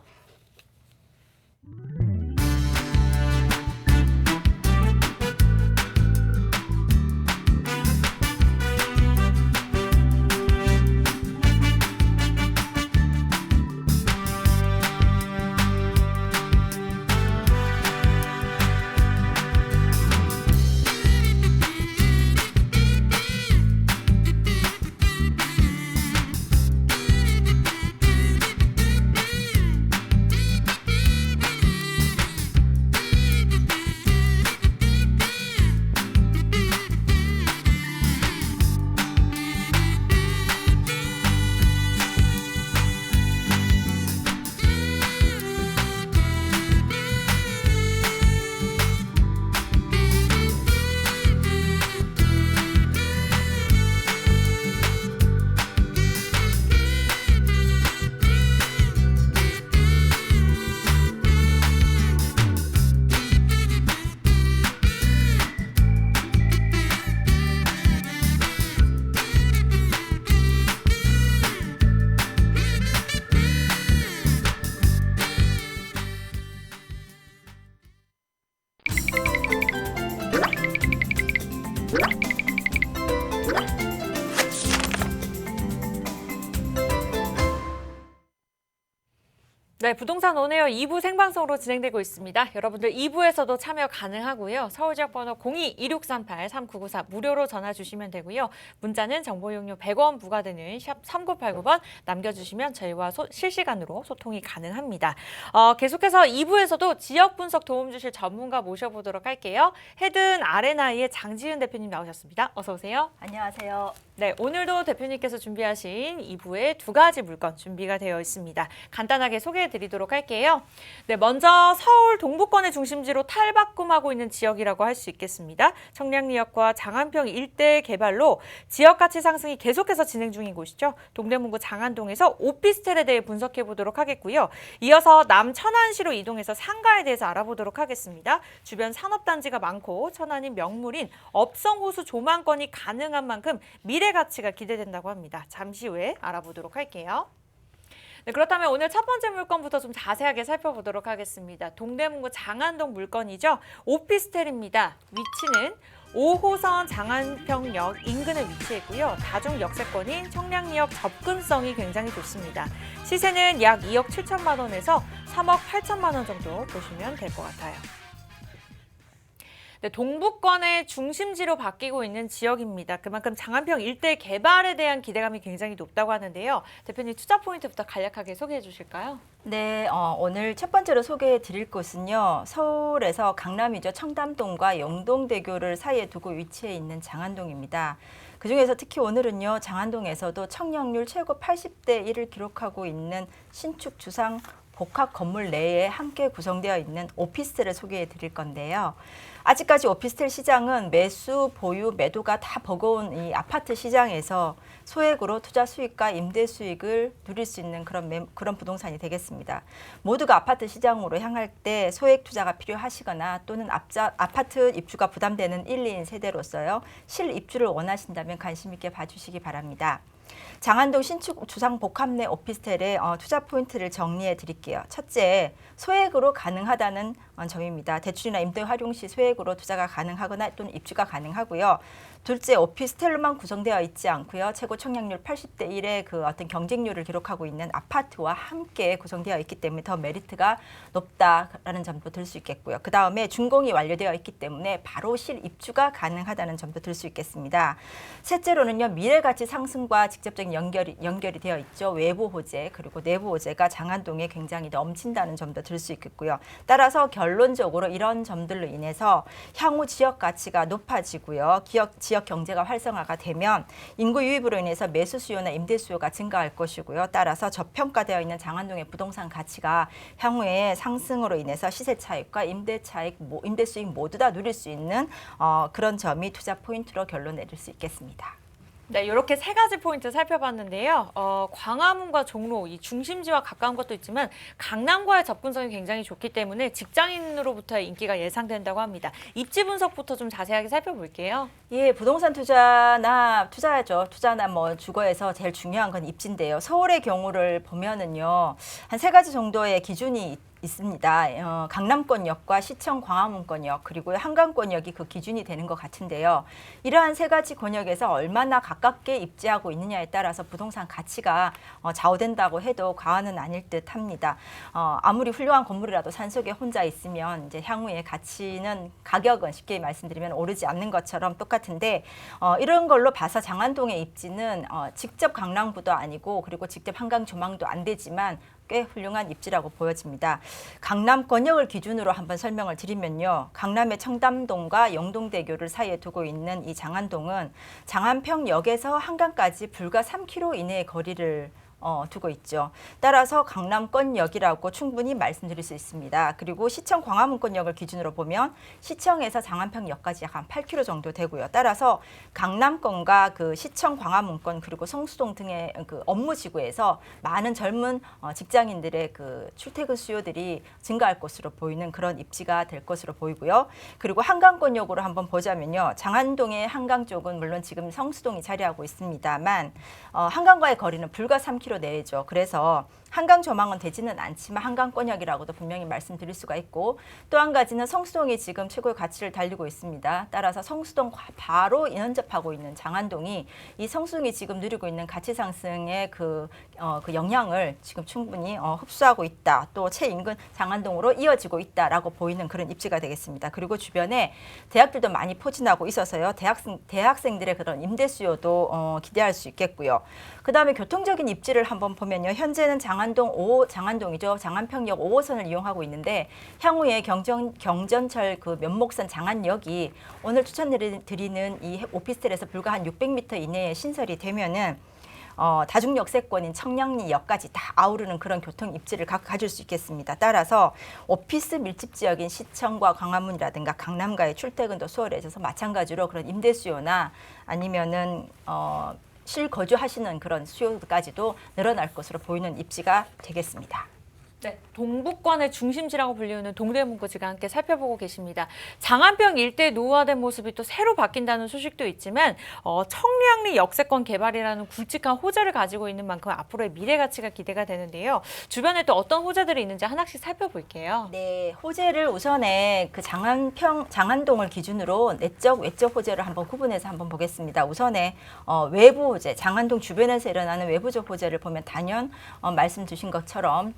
네, 부동산 온에어 2부 생방송으로 진행되고 있습니다. 여러분들 2부에서도 참여 가능하고요. 서울지역번호 02-2638-3994 무료로 전화 주시면 되고요. 문자는 정보 이용료 100원 부과되는 샵 3989번 남겨주시면 저희와 실시간으로 소통이 가능합니다. 계속해서 2부에서도 지역 분석 도움 주실 전문가 모셔보도록 할게요. 헤든 아레나이의 장지은 대표님 나오셨습니다. 어서 오세요. 안녕하세요. 네, 오늘도 대표님께서 준비하신 2부에 두 가지 물건 준비가 되어 있습니다. 간단하게 소개해드리도록 할게요. 네, 먼저 서울 동부권의 중심지로 탈바꿈하고 있는 지역이라고 할 수 있겠습니다. 청량리역과 장안평 일대 개발로 지역 가치 상승이 계속해서 진행 중인 곳이죠. 동대문구 장안동에서 오피스텔에 대해 분석해 보도록 하겠고요. 이어서 남천안시로 이동해서 상가에 대해서 알아보도록 하겠습니다. 주변 산업단지가 많고 천안이 명물인 업성호수 조망권이 가능한 만큼 미래 가치가 기대된다고 합니다. 잠시 후에 알아보도록 할게요. 네, 그렇다면 오늘 첫 번째 물건부터 좀 자세하게 살펴보도록 하겠습니다. 동대문구 장안동 물건이죠. 오피스텔입니다. 위치는 5호선 장안평역 인근에 위치해 있고요. 다중 역세권인 청량리역 접근성이 굉장히 좋습니다. 시세는 약 2억 7천만 원에서 3억 8천만 원 정도 보시면 될 것 같아요. 네, 동부권의 중심지로 바뀌고 있는 지역입니다. 그만큼 장안평 일대 개발에 대한 기대감이 굉장히 높다고 하는데요. 대표님 투자 포인트부터 간략하게 소개해 주실까요? 네, 오늘 첫 번째로 소개해 드릴 곳은요. 서울에서 강남이죠. 청담동과 영동대교를 사이에 두고 위치해 있는 장안동입니다. 그중에서 특히 오늘은요. 장안동에서도 청약률 최고 80대 1을 기록하고 있는 신축 주상 복합 건물 내에 함께 구성되어 있는 오피스텔을 소개해 드릴 건데요. 아직까지 오피스텔 시장은 매수, 보유, 매도가 다 버거운 이 아파트 시장에서 소액으로 투자 수익과 임대 수익을 누릴 수 있는 그런 부동산이 되겠습니다. 모두가 아파트 시장으로 향할 때 소액 투자가 필요하시거나 또는 아파트 입주가 부담되는 1, 2인 세대로서요. 실입주를 원하신다면 관심 있게 봐주시기 바랍니다. 장안동 신축 주상 복합 내 오피스텔의 투자 포인트를 정리해 드릴게요. 첫째, 소액으로 가능하다는 점입니다. 대출이나 임대 활용 시 소액으로 투자가 가능하거나 또는 입주가 가능하고요. 둘째, 오피스텔로만 구성되어 있지 않고요. 최고 청약률 80대 1의 그 어떤 경쟁률을 기록하고 있는 아파트와 함께 구성되어 있기 때문에 더 메리트가 높다라는 점도 들 수 있겠고요. 그 다음에 준공이 완료되어 있기 때문에 바로 실입주가 가능하다는 점도 들 수 있겠습니다. 셋째로는요, 미래가치 상승과 직접적인 연결이 되어 있죠. 외부 호재 그리고 내부 호재가 장안동에 굉장히 넘친다는 점도 들 수 있겠고요. 따라서 결론적으로 이런 점들로 인해서 향후 지역 가치가 높아지고요. 지역 경제가 활성화가 되면 인구 유입으로 인해서 매수 수요나 임대 수요가 증가할 것이고요. 따라서 저평가되어 있는 장안동의 부동산 가치가 향후에 상승으로 인해서 시세 차익과 임대 수익 모두 다 누릴 수 있는 그런 점이 투자 포인트로 결론 내릴 수 있겠습니다. 네, 이렇게 세 가지 포인트 살펴봤는데요. 광화문과 종로, 이 중심지와 가까운 것도 있지만 강남과의 접근성이 굉장히 좋기 때문에 직장인으로부터의 인기가 예상된다고 합니다. 입지 분석부터 좀 자세하게 살펴볼게요. 예, 부동산 투자나 뭐 주거에서 제일 중요한 건 입지인데요. 서울의 경우를 보면은요, 한 세 가지 정도의 기준이 있습니다. 강남권역과 시청 광화문권역 그리고 한강권역이 그 기준이 되는 것 같은데요. 이러한 세 가지 권역에서 얼마나 가깝게 입지하고 있느냐에 따라서 부동산 가치가 좌우된다고 해도 과언은 아닐 듯합니다. 아무리 훌륭한 건물이라도 산속에 혼자 있으면 이제 향후에 가격은 쉽게 말씀드리면 오르지 않는 것처럼 똑같은데 이런 걸로 봐서 장안동의 입지는 직접 강남구도 아니고 그리고 직접 한강 조망도 안 되지만 꽤 훌륭한 입지라고 보여집니다. 강남권역을 기준으로 한번 설명을 드리면요. 강남의 청담동과 영동대교를 사이에 두고 있는 이 장안동은 장안평역에서 한강까지 불과 3km 이내의 거리를 두고 있죠. 따라서 강남권역이라고 충분히 말씀드릴 수 있습니다. 그리고 시청 광화문권역을 기준으로 보면 시청에서 장안평역까지 약 한 8km 정도 되고요. 따라서 강남권과 그 시청 광화문권 그리고 성수동 등의 그 업무지구에서 많은 젊은 직장인들의 그 출퇴근 수요들이 증가할 것으로 보이는 그런 입지가 될 것으로 보이고요. 그리고 한강권역으로 한번 보자면요. 장안동의 한강 쪽은 물론 지금 성수동이 자리하고 있습니다만 한강과의 거리는 불과 3km 내죠. 그래서 한강 조망은 되지는 않지만 한강권역이라고도 분명히 말씀드릴 수가 있고 또 한 가지는 성수동이 지금 최고의 가치를 달리고 있습니다. 따라서 성수동과 바로 인접하고 있는 장안동이 이 성수동이 지금 누리고 있는 가치 상승의 그 영향을 지금 충분히 흡수하고 있다. 또 최인근 장안동으로 이어지고 있다라고 보이는 그런 입지가 되겠습니다. 그리고 주변에 대학들도 많이 포진하고 있어서요. 대학생들의 그런 임대 수요도 기대할 수 있겠고요. 그다음에 교통적인 입지를 한번 보면요. 현재는 장안동이죠. 장안평역 5호선을 이용하고 있는데 향후에 경전철 그 면목선 장안역이 오늘 추천드리는 이 오피스텔에서 불과 한 600m 이내에 신설이 되면은 다중역세권인 청량리역까지 다 아우르는 그런 교통 입지를 가질 수 있겠습니다. 따라서 오피스 밀집 지역인 시청과 광화문이라든가 강남가의 출퇴근도 수월해져서 마찬가지로 그런 임대 수요나 아니면은 실거주하시는 그런 수요까지도 늘어날 것으로 보이는 입지가 되겠습니다. 네, 동북권의 중심지라고 불리우는 동대문구 지금 함께 살펴보고 계십니다. 장안평 일대 노후화된 모습이 또 새로 바뀐다는 소식도 있지만 청량리 역세권 개발이라는 굵직한 호재를 가지고 있는 만큼 앞으로의 미래 가치가 기대가 되는데요. 주변에 또 어떤 호재들이 있는지 하나씩 살펴볼게요. 네, 호재를 우선에 그 장안동을 기준으로 내적, 외적 호재를 한번 구분해서 한번 보겠습니다. 우선에 외부 호재, 장안동 주변에서 일어나는 외부적 호재를 보면 단연 말씀 주신 것처럼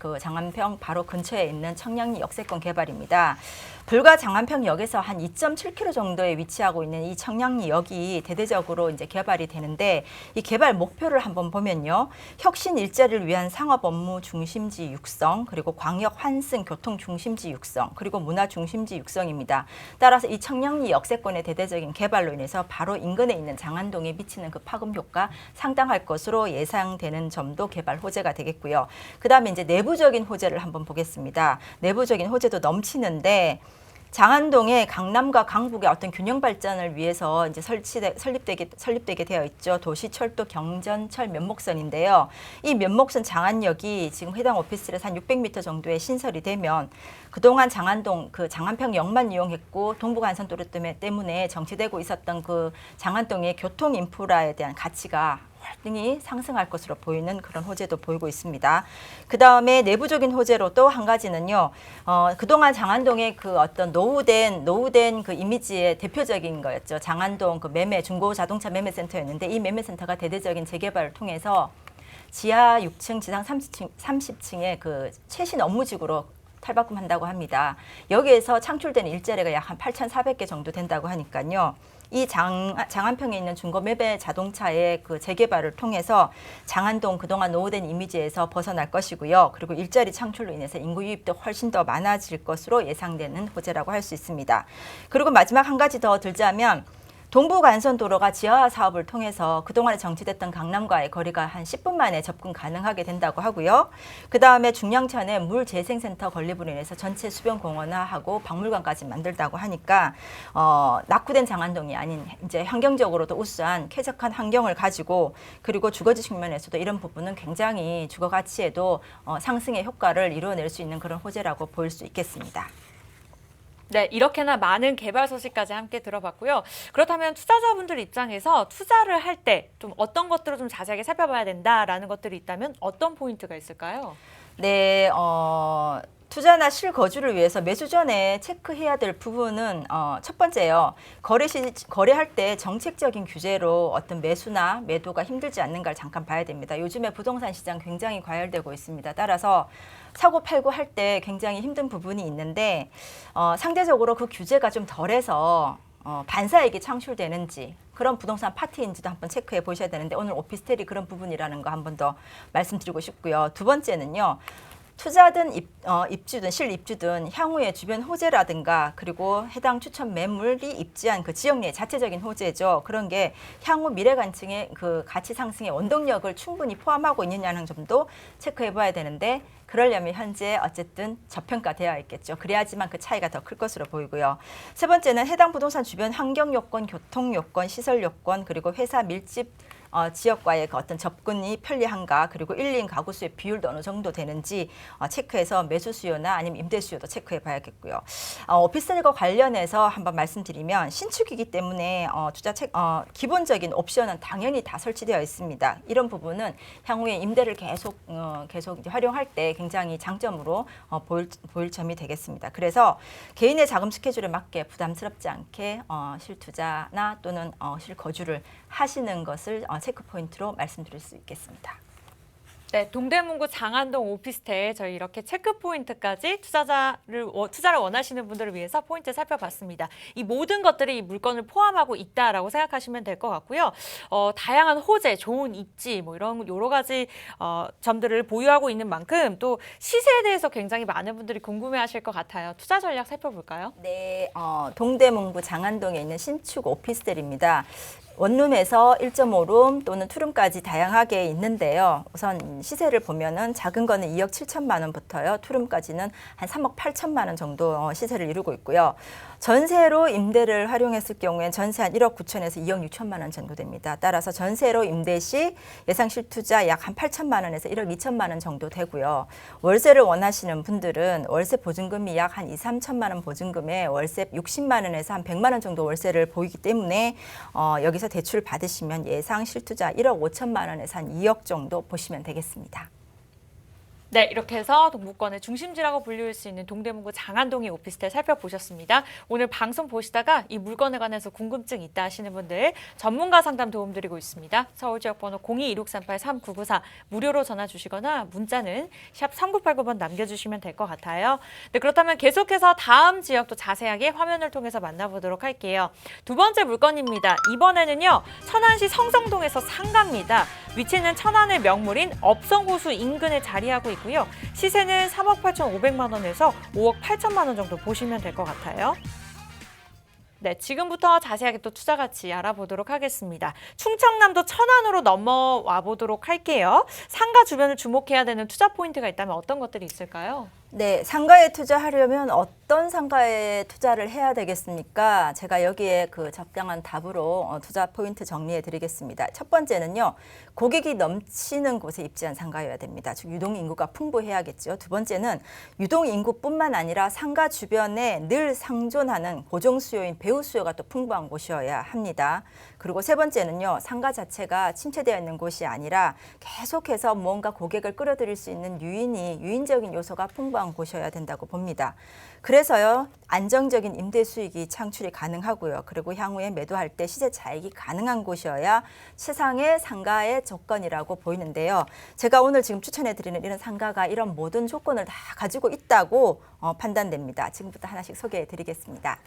그 장안평 바로 근처에 있는 청량리 역세권 개발입니다. 불과 장안평역에서 한 2.7km 정도에 위치하고 있는 이 청량리역이 대대적으로 이제 개발이 되는데 이 개발 목표를 한번 보면요. 혁신 일자리를 위한 상업 업무 중심지 육성, 그리고 광역 환승 교통 중심지 육성, 그리고 문화 중심지 육성입니다. 따라서 이 청량리 역세권의 대대적인 개발로 인해서 바로 인근에 있는 장안동에 미치는 그 파급 효과 상당할 것으로 예상되는 점도 개발 호재가 되겠고요. 그다음에 이제 내부적인 호재를 한번 보겠습니다. 내부적인 호재도 넘치는데 장안동에 강남과 강북의 어떤 균형 발전을 위해서 이제 설립되게 되어 있죠. 도시철도 경전철 면목선인데요. 이 면목선 장안역이 지금 해당 오피스텔에서 한 600m 정도의 신설이 되면 그동안 장안동 그 장안평역만 이용했고 동부간선도로 때문에 정체되고 있었던 그 장안동의 교통 인프라에 대한 가치가 등이 상승할 것으로 보이는 그런 호재도 보이고 있습니다. 그 다음에 내부적인 호재로 또 한 가지는요. 그동안 장안동의 그 어떤 노후된 그 이미지의 대표적인 거였죠. 장안동 그 중고 자동차 매매센터였는데 이 매매센터가 대대적인 재개발을 통해서 지하 6층, 지상 30층의 그 최신 업무지구로 탈바꿈한다고 합니다. 여기에서 창출되는 일자리가 약 한 8,400개 정도 된다고 하니까요. 이 장안평에 있는 중고 매매 자동차의 그 재개발을 통해서 장안동 그동안 노후된 이미지에서 벗어날 것이고요. 그리고 일자리 창출로 인해서 인구 유입도 훨씬 더 많아질 것으로 예상되는 호재라고 할 수 있습니다. 그리고 마지막 한 가지 더 들자면 동부간선도로가 지하화 사업을 통해서 그동안에 정체됐던 강남과의 거리가 한 10분 만에 접근 가능하게 된다고 하고요. 그다음에 중량천에 물재생센터 건립으로 인해서 전체 수변 공원화하고 박물관까지 만들다고 하니까 낙후된 장안동이 아닌 이제 환경적으로도 우수한 쾌적한 환경을 가지고 그리고 주거지 측면에서도 이런 부분은 굉장히 주거 가치에도 상승의 효과를 이루어낼 수 있는 그런 호재라고 보일 수 있겠습니다. 네, 이렇게나 많은 개발 소식까지 함께 들어봤고요. 그렇다면 투자자분들 입장에서 투자를 할 때 좀 어떤 것들을 좀 자세하게 살펴봐야 된다라는 것들이 있다면 어떤 포인트가 있을까요? 네, 투자나 실거주를 위해서 매수 전에 체크해야 될 부분은 첫 번째요. 거래할 때 정책적인 규제로 어떤 매수나 매도가 힘들지 않는가를 잠깐 봐야 됩니다. 요즘에 부동산 시장 굉장히 과열되고 있습니다. 따라서 사고 팔고 할 때 굉장히 힘든 부분이 있는데 상대적으로 그 규제가 좀 덜해서 반사이익이 창출되는지 그런 부동산 파트인지도 한번 체크해 보셔야 되는데 오늘 오피스텔이 그런 부분이라는 거 한 번 더 말씀드리고 싶고요. 두 번째는요. 투자든 입주든 실입주든 향후에 주변 호재라든가 그리고 해당 추천 매물이 입지한 그 지역 내 자체적인 호재죠. 그런 게 향후 미래 관측의 그 가치 상승의 원동력을 충분히 포함하고 있느냐는 점도 체크해 봐야 되는데 그러려면 현재 어쨌든 저평가되어 있겠죠. 그래야지만 그 차이가 더 클 것으로 보이고요. 세 번째는 해당 부동산 주변 환경 요건, 교통 요건, 시설 요건 그리고 회사 밀집 지역과의 그 어떤 접근이 편리한가 그리고 1인 가구 수의 비율도 어느 정도 되는지 체크해서 매수 수요나 아니면 임대 수요도 체크해 봐야겠고요. 오피스텔과 관련해서 한번 말씀드리면 신축이기 때문에 기본적인 옵션은 당연히 다 설치되어 있습니다. 이런 부분은 향후에 임대를 계속 이제 활용할 때 굉장히 장점으로 보일 점이 되겠습니다. 그래서 개인의 자금 스케줄에 맞게 부담스럽지 않게 실투자나 또는 실거주를 하시는 것을 체크 포인트로 말씀드릴 수 있겠습니다. 네, 동대문구 장안동 오피스텔 저희 이렇게 체크 포인트까지 투자를 원하시는 분들을 위해서 포인트 살펴봤습니다. 이 모든 것들이 이 물건을 포함하고 있다라고 생각하시면 될 것 같고요. 다양한 호재, 좋은 입지 뭐 이런 여러 가지 점들을 보유하고 있는 만큼 또 시세에 대해서 굉장히 많은 분들이 궁금해하실 것 같아요. 투자 전략 살펴볼까요? 네, 동대문구 장안동에 있는 신축 오피스텔입니다. 원룸에서 1.5룸 또는 투룸까지 다양하게 있는데요. 우선 시세를 보면은 작은 거는 2억 7천만 원부터요. 투룸까지는 한 3억 8천만 원 정도 시세를 이루고 있고요. 전세로 임대를 활용했을 경우엔 전세 한 1억 9천에서 2억 6천만 원 정도 됩니다. 따라서 전세로 임대 시 예상 실투자 약 한 8천만 원에서 1억 2천만 원 정도 되고요. 월세를 원하시는 분들은 월세 보증금이 약 한 2, 3천만 원 보증금에 월세 60만 원에서 한 100만 원 정도 월세를 보이기 때문에 여기서 대출 받으시면 예상 실투자 1억 5천만 원에서 한 2억 정도 보시면 되겠습니다. 네, 이렇게 해서 동부권의 중심지라고 불릴 수 있는 동대문구 장안동의 오피스텔 살펴보셨습니다. 오늘 방송 보시다가 이 물건에 관해서 궁금증 있다 하시는 분들 전문가 상담 도움드리고 있습니다. 서울지역번호 02-2638-3994 무료로 전화 주시거나 문자는 샵 3989번 남겨주시면 될 것 같아요. 네, 그렇다면 계속해서 다음 지역도 자세하게 화면을 통해서 만나보도록 할게요. 두 번째 물건입니다. 이번에는요, 천안시 성성동에서 상가입니다. 위치는 천안의 명물인 업성호수 인근에 자리하고 있고요. 시세는 3억 8,500만 원에서 5억 8천만 원 정도 보시면 될 것 같아요. 네, 지금부터 자세하게 또 투자 가치 알아보도록 하겠습니다. 충청남도 천안으로 넘어와 보도록 할게요. 상가 주변을 주목해야 되는 투자 포인트가 있다면 어떤 것들이 있을까요? 네, 상가에 투자하려면 어떤 상가에 투자를 해야 되겠습니까? 제가 여기에 그 적당한 답으로 투자 포인트 정리해 드리겠습니다. 첫 번째는요, 고객이 넘치는 곳에 입지한 상가여야 됩니다. 즉 유동 인구가 풍부해야겠죠. 두 번째는 유동 인구뿐만 아니라 상가 주변에 늘 상존하는 고정 수요인 배우 수요가 또 풍부한 곳이어야 합니다. 그리고 세 번째는요, 상가 자체가 침체되어 있는 곳이 아니라 계속해서 뭔가 고객을 끌어들일 수 있는 유인적인 요소가 풍부한 곳이어야 된다고 봅니다. 그래서요, 안정적인 임대 수익이 창출이 가능하고요. 그리고 향후에 매도할 때 시세 차익이 가능한 곳이어야 최상의 상가의 조건이라고 보이는데요. 제가 오늘 지금 추천해드리는 이런 상가가 이런 모든 조건을 다 가지고 있다고 판단됩니다. 지금부터 하나씩 소개해드리겠습니다.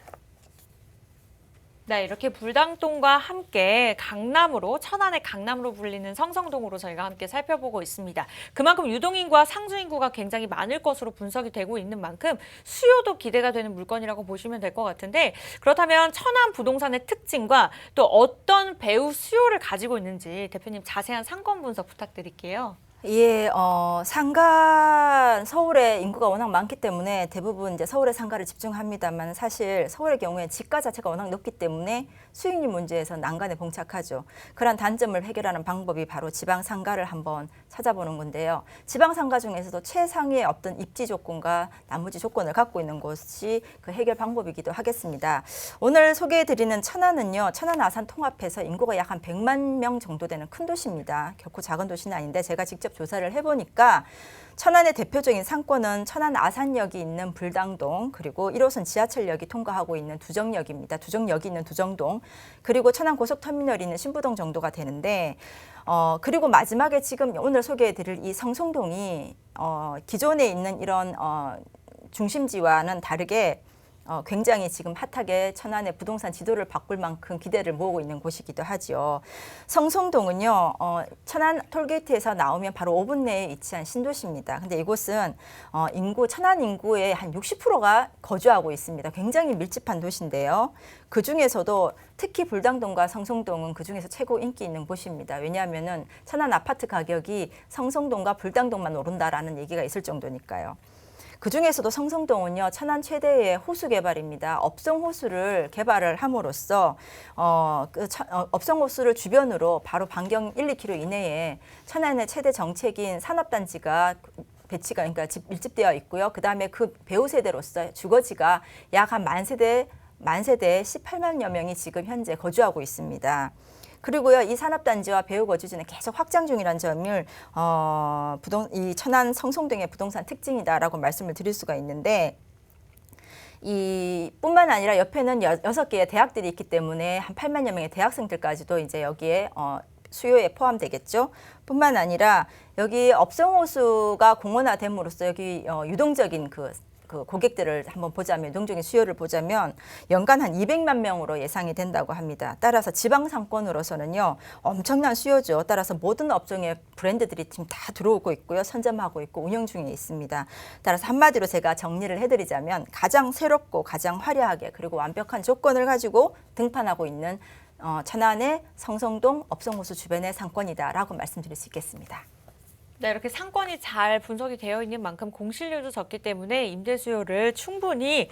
네, 이렇게 불당동과 함께 강남으로, 천안의 강남으로 불리는 성성동으로 저희가 함께 살펴보고 있습니다. 그만큼 유동인구와 상주인구가 굉장히 많을 것으로 분석이 되고 있는 만큼 수요도 기대가 되는 물건이라고 보시면 될 것 같은데, 그렇다면 천안 부동산의 특징과 또 어떤 배우 수요를 가지고 있는지 대표님 자세한 상권 분석 부탁드릴게요. 예, 상가, 서울의 인구가 워낙 많기 때문에 대부분 이제 서울의 상가를 집중합니다만 사실 서울의 경우에 지가 자체가 워낙 높기 때문에 수익률 문제에서 난간에 봉착하죠. 그런 단점을 해결하는 방법이 바로 지방 상가를 한번 찾아보는 건데요. 지방 상가 중에서도 최상위의 어떤 입지 조건과 나머지 조건을 갖고 있는 곳이 그 해결 방법이기도 하겠습니다. 오늘 소개해드리는 천안은요, 천안 아산 통합해서 인구가 약 한 100만 명 정도 되는 큰 도시입니다. 결코 작은 도시는 아닌데 제가 직접 조사를 해보니까 천안의 대표적인 상권은 천안 아산역이 있는 불당동, 그리고 1호선 지하철역이 통과하고 있는 두정역입니다. 두정역이 있는 두정동, 그리고 천안 고속터미널이 있는 신부동 정도가 되는데, 그리고 마지막에 지금 오늘 소개해드릴 이 성송동이 기존에 있는 이런 중심지와는 다르게 굉장히 지금 핫하게 천안의 부동산 지도를 바꿀 만큼 기대를 모으고 있는 곳이기도 하죠. 성송동은요, 천안 톨게이트에서 나오면 바로 5분 내에 위치한 신도시입니다. 근데 이곳은 천안 인구의 한 60%가 거주하고 있습니다. 굉장히 밀집한 도시인데요. 그 중에서도 특히 불당동과 성송동은 그 중에서 최고 인기 있는 곳입니다. 왜냐하면은 천안 아파트 가격이 성송동과 불당동만 오른다라는 얘기가 있을 정도니까요. 그중에서도 성성동은요, 천안 최대의 호수 개발입니다. 업성호수를 개발을 함으로써 업성호수를 주변으로 바로 반경 1, 2km 이내에 천안의 최대 정책인 산업단지가 배치가, 그러니까 밀집되어 있고요. 그 다음에 그 배우 세대로서 주거지가 약 한 만 세대 18만여 명이 지금 현재 거주하고 있습니다. 그리고요, 이 산업단지와 배우 거주지는 계속 확장 중이라는 점을 이 천안 성송동의 부동산 특징이다라고 말씀을 드릴 수가 있는데, 이 뿐만 아니라 옆에는 6개의 대학들이 있기 때문에 한 8만여 명의 대학생들까지도 이제 여기에 수요에 포함되겠죠. 뿐만 아니라 여기 업성호수가 공원화됨으로써 여기 유동적인 그 고객들을 한번 보자면, 유동적인 수요를 보자면 연간 한 200만 명으로 예상이 된다고 합니다. 따라서 지방 상권으로서는요, 엄청난 수요죠. 따라서 모든 업종의 브랜드들이 지금 다 들어오고 있고요, 선점하고 있고 운영 중에 있습니다. 따라서 한마디로 제가 정리를 해드리자면 가장 새롭고 가장 화려하게 그리고 완벽한 조건을 가지고 등판하고 있는 천안의 성성동 업성호수 주변의 상권이다라고 말씀드릴 수 있겠습니다. 네, 이렇게 상권이 잘 분석이 되어 있는 만큼 공실률도 적기 때문에 임대 수요를 충분히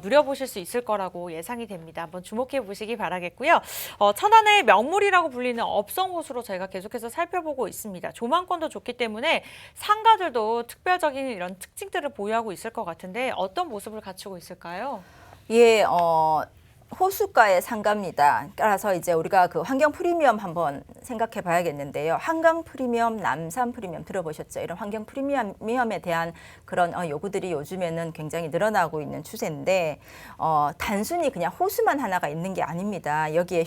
누려보실 수 있을 거라고 예상이 됩니다. 한번 주목해 보시기 바라겠고요. 천안의 명물이라고 불리는 업성호수로 저희가 계속해서 살펴보고 있습니다. 조망권도 좋기 때문에 상가들도 특별적인 이런 특징들을 보유하고 있을 것 같은데 어떤 모습을 갖추고 있을까요? 예, 호수가의 상가입니다. 따라서 이제 우리가 그 환경 프리미엄 한번 생각해 봐야겠는데요. 한강 프리미엄, 남산 프리미엄 들어보셨죠? 이런 환경 프리미엄에 대한 그런 요구들이 요즘에는 굉장히 늘어나고 있는 추세인데 단순히 그냥 호수만 하나가 있는 게 아닙니다. 여기에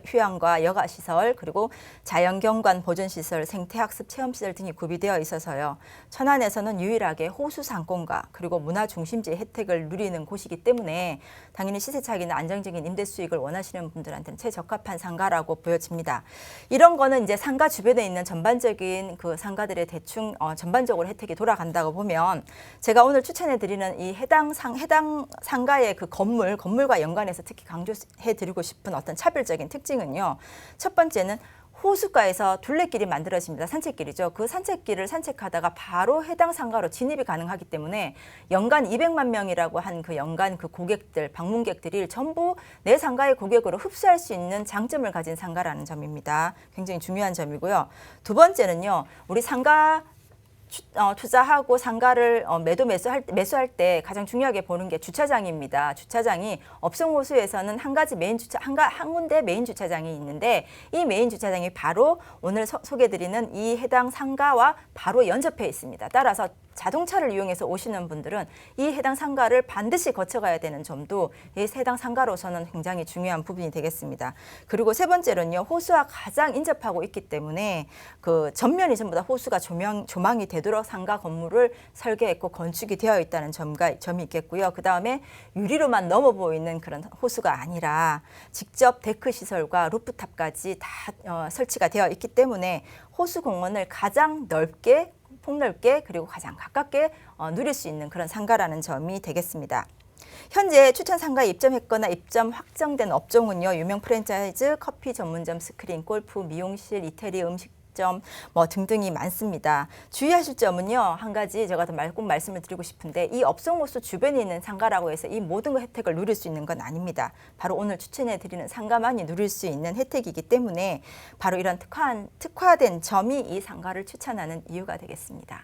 휴양과 여가시설 그리고 자연경관 보존시설, 생태학습 체험시설 등이 구비되어 있어서요. 천안에서는 유일하게 호수 상권과 그리고 문화중심지 혜택을 누리는 곳이기 때문에 당연히 시세 차익이나 안정적인 임대 수익을 원하시는 분들한테는 최적합한 상가라고 보여집니다. 이런 거는 이제 상가 주변에 있는 전반적인 그 상가들의 대충 전반적으로 혜택이 돌아간다고 보면 제가 오늘 추천해 드리는 이 해당 상가의 그 건물과 연관해서 특히 강조해 드리고 싶은 어떤 차별적인 특징은요. 첫 번째는 호수가에서 둘레길이 만들어집니다. 산책길이죠. 그 산책길을 산책하다가 바로 해당 상가로 진입이 가능하기 때문에 연간 200만 명이라고 한 그 연간 그 고객들, 방문객들이 전부 내 상가의 고객으로 흡수할 수 있는 장점을 가진 상가라는 점입니다. 굉장히 중요한 점이고요. 두 번째는요. 우리 상가 투자하고 상가를 매수할 때 가장 중요하게 보는 게 주차장입니다. 주차장이 업성호수에서는 한 군데 메인 주차장이 있는데 이 메인 주차장이 바로 오늘 소개해드리는 이 해당 상가와 바로 연접해 있습니다. 따라서 자동차를 이용해서 오시는 분들은 이 해당 상가를 반드시 거쳐가야 되는 점도 이 해당 상가로서는 굉장히 중요한 부분이 되겠습니다. 그리고 세 번째로는요. 호수와 가장 인접하고 있기 때문에 그 전면이 전부 다 호수가 조망이 되도록 상가 건물을 설계했고 건축이 되어 있다는 점이 있겠고요. 그다음에 유리로만 넘어 보이는 그런 호수가 아니라 직접 데크 시설과 루프탑까지 다 설치가 되어 있기 때문에 호수 공원을 가장 넓게 폭넓게 그리고 가장 가깝게 누릴 수 있는 그런 상가라는 점이 되겠습니다. 현재 추천 상가에 입점했거나 입점 확정된 업종은요. 유명 프랜차이즈, 커피 전문점, 스크린, 골프, 미용실, 이태리, 음식점 뭐 등등이 많습니다. 주의하실 점은요. 한 가지 제가 꼭 말씀을 드리고 싶은데 이 업성호수 주변에 있는 상가라고 해서 이 모든 혜택을 누릴 수 있는 건 아닙니다. 바로 오늘 추천해 드리는 상가만이 누릴 수 있는 혜택이기 때문에 바로 이런 특화된 점이 이 상가를 추천하는 이유가 되겠습니다.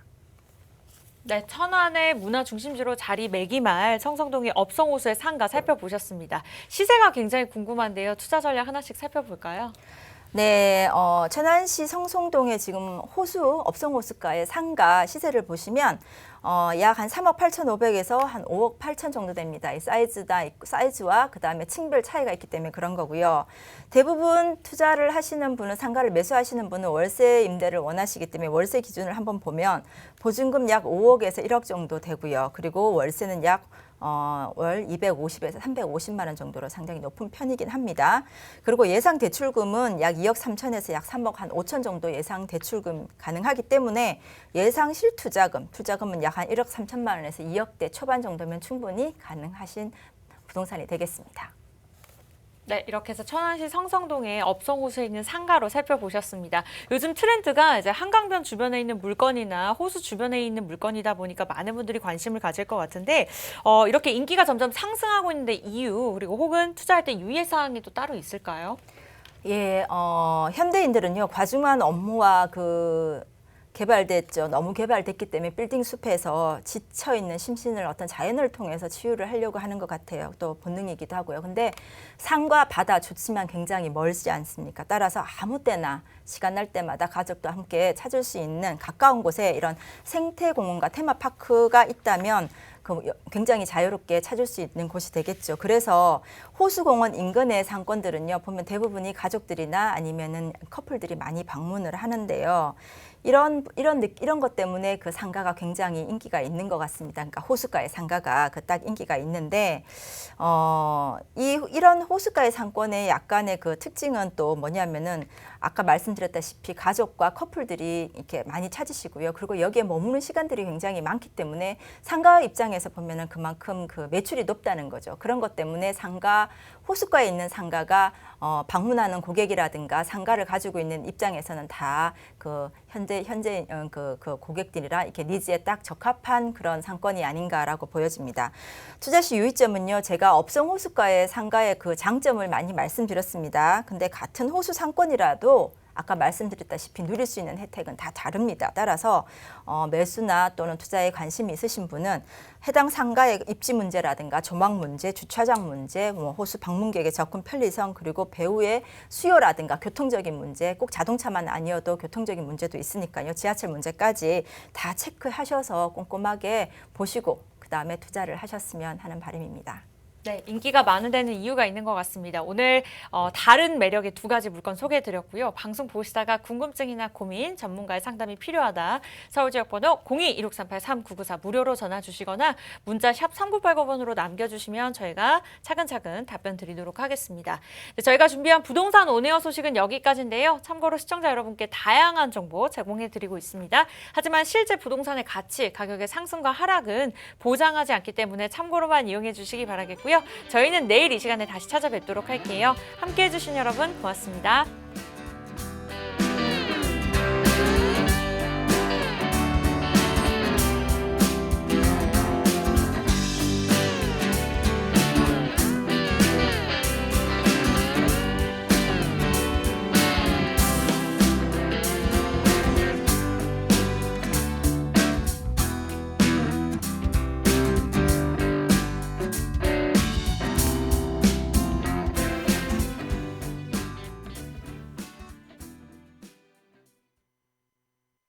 네, 천안의 문화 중심지로 자리매김할 성성동의 업성호수의 상가 살펴보셨습니다. 시세가 굉장히 궁금한데요. 투자 전략 하나씩 살펴볼까요? 네, 천안시 성송동의 지금 업성호수가의 상가 시세를 보시면 약 한 3억 8,500에서 한 5억 8천 정도 됩니다. 이 사이즈와 그다음에 층별 차이가 있기 때문에 그런 거고요. 대부분 투자를 하시는 분은 상가를 매수하시는 분은 월세 임대를 원하시기 때문에 월세 기준을 한번 보면 보증금 약 5억에서 1억 정도 되고요. 그리고 월세는 약 월 250에서 350만 원 정도로 상당히 높은 편이긴 합니다. 그리고 예상 대출금은 약 2억 3천에서 약 3억 한 5천 정도 예상 대출금 가능하기 때문에 예상 투자금은 약 한 1억 3천만 원에서 2억대 초반 정도면 충분히 가능하신 부동산이 되겠습니다. 네, 이렇게 해서 천안시 성성동의 업성호수에 있는 상가로 살펴보셨습니다. 요즘 트렌드가 이제 한강변 주변에 있는 물건이나 호수 주변에 있는 물건이다 보니까 많은 분들이 관심을 가질 것 같은데 이렇게 인기가 점점 상승하고 있는데 이유 그리고 혹은 투자할 때 유의사항이 또 따로 있을까요? 예, 현대인들은요 과중한 업무와 너무 개발됐기 때문에 빌딩 숲에서 지쳐 있는 심신을 어떤 자연을 통해서 치유를 하려고 하는 것 같아요. 또 본능이기도 하고요. 근데 산과 바다 좋지만 굉장히 멀지 않습니까? 따라서 아무 때나 시간 날 때마다 가족과 함께 찾을 수 있는 가까운 곳에 이런 생태공원과 테마파크가 있다면 굉장히 자유롭게 찾을 수 있는 곳이 되겠죠. 그래서 호수공원 인근의 상권들은요 보면 대부분이 가족들이나 아니면은 커플들이 많이 방문을 하는데요. 이런 것 때문에 그 상가가 굉장히 인기가 있는 것 같습니다. 그러니까 호수가의 상가가 딱 인기가 있는데 이런 호수가의 상권의 약간의 그 특징은 또 뭐냐면은 아까 말씀드렸다시피 가족과 커플들이 이렇게 많이 찾으시고요. 그리고 여기에 머무는 시간들이 굉장히 많기 때문에 상가 입장에서 보면은 그만큼 그 매출이 높다는 거죠. 그런 것 때문에 호수가에 있는 상가가 방문하는 고객이라든가 상가를 가지고 있는 입장에서는 다 그 현재 그 고객들이라 이렇게 니즈에 딱 적합한 그런 상권이 아닌가라고 보여집니다. 투자 시 유의점은요. 제가 업성 호수가의 상가의 그 장점을 많이 말씀드렸습니다. 근데 같은 호수 상권이라도 아까 말씀드렸다시피 누릴 수 있는 혜택은 다 다릅니다. 따라서 매수나 또는 투자에 관심이 있으신 분은 해당 상가의 입지 문제라든가 조망 문제, 주차장 문제, 뭐 호수 방문객의 접근 편리성, 그리고 배후의 수요라든가 교통적인 문제, 꼭 자동차만 아니어도 교통적인 문제도 있으니까요. 지하철 문제까지 다 체크하셔서 꼼꼼하게 보시고 그다음에 투자를 하셨으면 하는 바람입니다. 네, 인기가 많은 데는 이유가 있는 것 같습니다. 오늘 다른 매력의 두 가지 물건 소개해드렸고요. 방송 보시다가 궁금증이나 고민, 전문가의 상담이 필요하다. 서울지역번호 02-1638-3994 무료로 전화 주시거나 문자 샵 3980번으로 남겨주시면 저희가 차근차근 답변 드리도록 하겠습니다. 네, 저희가 준비한 부동산 온에어 소식은 여기까지인데요. 참고로 시청자 여러분께 다양한 정보 제공해드리고 있습니다. 하지만 실제 부동산의 가치, 가격의 상승과 하락은 보장하지 않기 때문에 참고로만 이용해 주시기 바라겠고요. 저희는 내일 이 시간에 다시 찾아뵙도록 할게요. 함께해 주신 여러분 고맙습니다.